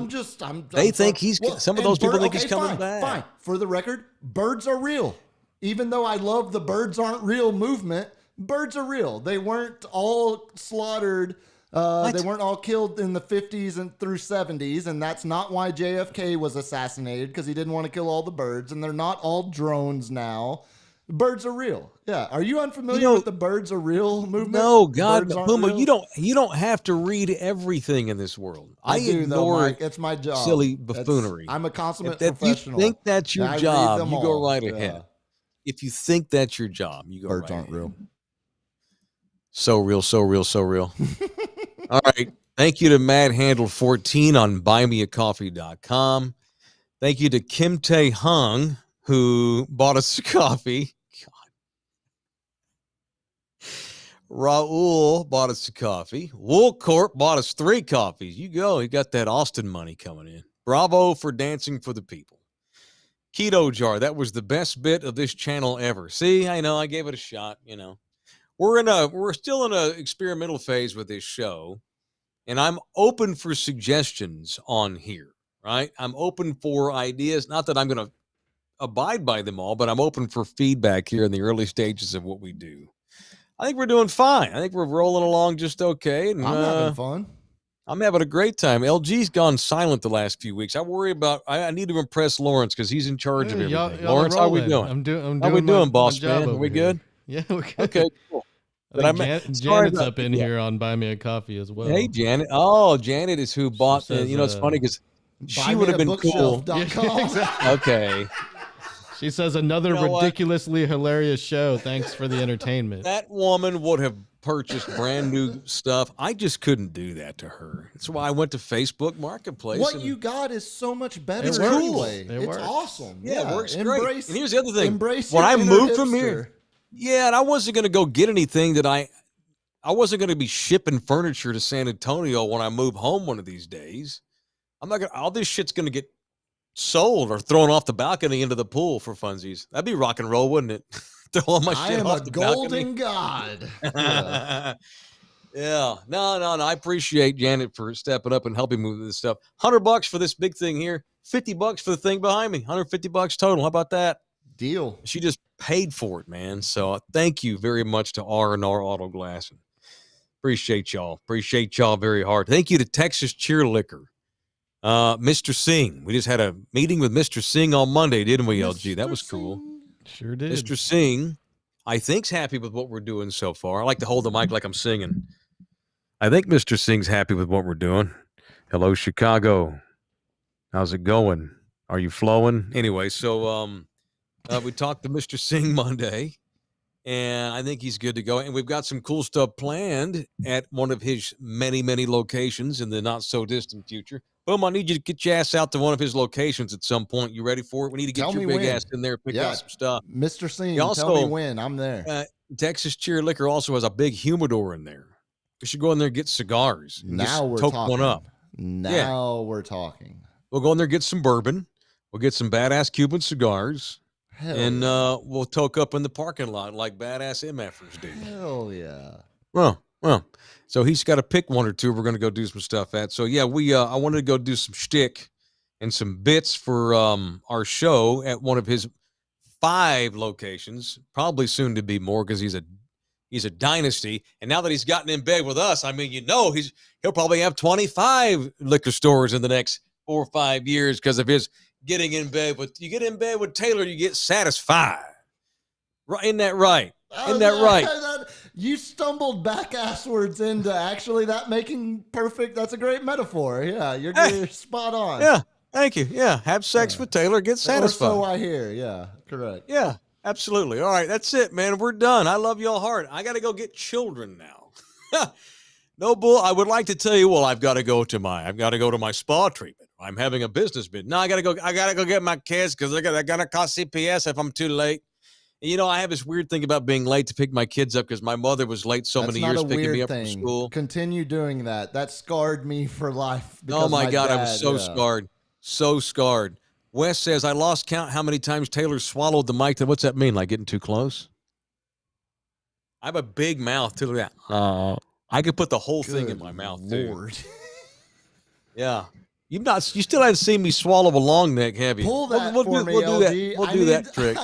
They think some of those people think he's coming back. Fine. For the record, birds are real. Even though I love the birds aren't real movement, birds are real. They weren't all slaughtered. They weren't all killed in the 50s and through 70s, and that's not why JFK was assassinated, because he didn't want to kill all the birds, and they're not all drones now. Birds are real. Yeah. Are you unfamiliar with the birds are real movement? No, God, Puma, you don't have to read everything in this world. I do, ignore though, Mike. It's my job. Silly buffoonery. I'm a consummate if professional. You think that's your job, you go right ahead. Yeah. If you think that's your job, you go birds right aren't ahead. real. So real, so real, so real. All right. Thank you to MadHandle14 on buymeacoffee.com. Thank you to Kim Tae Hung, who bought us coffee. God. Raul bought us a coffee. Wool Corp bought us 3 coffees. You go. He got that Austin money coming in. Bravo for dancing for the people. Keto Jar. That was the best bit of this channel ever. See, I know. I gave it a shot, We're still in an experimental phase with this show, and I'm open for suggestions on here, right? I'm open for ideas. Not that I'm going to abide by them all, but I'm open for feedback here in the early stages of what we do. I think we're doing fine. I think we're rolling along just okay. And, I'm having fun. I'm having a great time. LG's gone silent the last few weeks. I need to impress Lawrence because he's in charge of everything. Lawrence, how we doing? How we doing, boss man? Are we good? Yeah, we're good. Okay, cool. Janet's up in here on Buy Me a Coffee as well. Hey, Janet. Oh, Janet is who bought. Says, it's funny because she would have been cool. Okay. She says another ridiculously hilarious show. Thanks for the entertainment. That woman would have purchased brand new stuff. I just couldn't do that to her. That's why I went to Facebook Marketplace. What you got is so much better. It's cool. It's awesome. Yeah, it works great. And here's the other thing. When I moved from here. Yeah, and I wasn't going to go get anything that I wasn't going to be shipping furniture to San Antonio when I move home one of these days. I'm not going to, all this shit's going to get sold or thrown off the balcony into the pool for funsies. That'd be rock and roll, wouldn't it? Throw all my shit off the balcony. I am a golden god. Yeah. No. I appreciate Janet for stepping up and helping me with this stuff. $100 for this big thing here. $50 for the thing behind me. $150 total. How about that? Deal. She just paid for it, man. So thank you very much to R&R Auto Glass. Appreciate y'all. Appreciate y'all very hard. Thank you to Texas Cheer Liquor. Mr. Singh. We just had a meeting with Mr. Singh on Monday, didn't we, LG? That was cool. Sure did. Mr. Singh, I think's happy with what we're doing so far. I like to hold the mic like I'm singing. I think Mr. Singh's happy with what we're doing. Hello, Chicago. How's it going? Are you flowing? Anyway, so we talked to Mr. Singh Monday, and I think he's good to go. And we've got some cool stuff planned at one of his many, many locations in the not-so-distant future. Boom, I need you to get your ass out to one of his locations at some point. You ready for it? We need to get your big ass in there, pick out some stuff. Mr. Singh, tell me when. I'm there. Texas Cheer Liquor also has a big humidor in there. We should go in there and get cigars. Now we're talking. One up. Now we're talking. We'll go in there and get some bourbon. We'll get some badass Cuban cigars. We'll toke up in the parking lot like badass MFers do. Hell yeah. Well, so he's got to pick one or two we're going to go do some stuff at. So, yeah, I wanted to go do some shtick and some bits for our show at one of his 5 locations, probably soon to be more because he's a dynasty. And now that he's gotten in bed with us, I mean, he'll probably have 25 liquor stores in the next 4 or 5 years because of his getting in bed with. You get in bed with Taylor, you get satisfied. Right? Isn't that right? Isn't that right? You stumbled back-asswards into actually that making perfect. That's a great metaphor. Yeah, you're spot on. Yeah, thank you. Yeah, have sex with Taylor, get satisfied. Or so I hear. Yeah, correct. Yeah, absolutely. All right, that's it, man. We're done. I love y'all hard. I got to go get children now. No bull. I would like to tell you, well, I've got to go to my spa treatment. I'm having a business bid. No, I gotta go get my kids because they're gonna call CPS if I'm too late. And, you know, I have this weird thing about being late to pick my kids up because my mother was late so many years picking me up from school. Continue doing that. That scarred me for life. Oh my God, I was so scarred. So scarred. Wes says, I lost count how many times Taylor swallowed the mic. What's that mean? Like getting too close? I have a big mouth too. I could put the whole thing in my mouth, Lord. Too. Yeah. You still haven't seen me swallow a long neck, have you? Pull that for me, LG. We'll do that trick.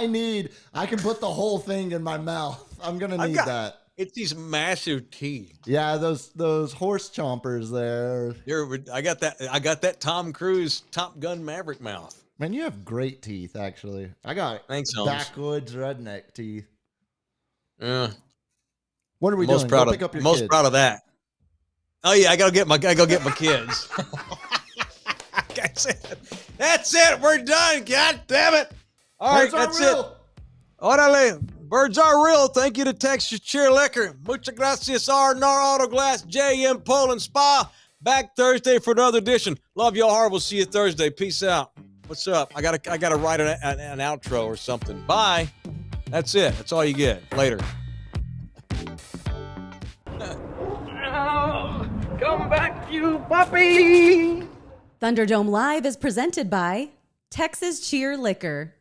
I can put the whole thing in my mouth. I'm going to need that. It's these massive teeth. Yeah, those horse chompers there. I got that Tom Cruise Top Gun Maverick mouth. Man, you have great teeth, actually. I got backwoods redneck teeth. Yeah. What are we doing? Proud of that. Oh yeah, I gotta get my kids. That's it. We're done. God damn it. All right, that's it. Orale. Birds are real. Thank you to Texas Cheer Liquor. Muchas gracias. R&R Auto Glass. JM Poland Spa. Back Thursday for another edition. Love y'all hard. We'll see you Thursday. Peace out. What's up? I gotta write an outro or something. Bye. That's it. That's all you get. Later. Come back, you puppy! Thunderdome Live is presented by Texas Cheer Liquor.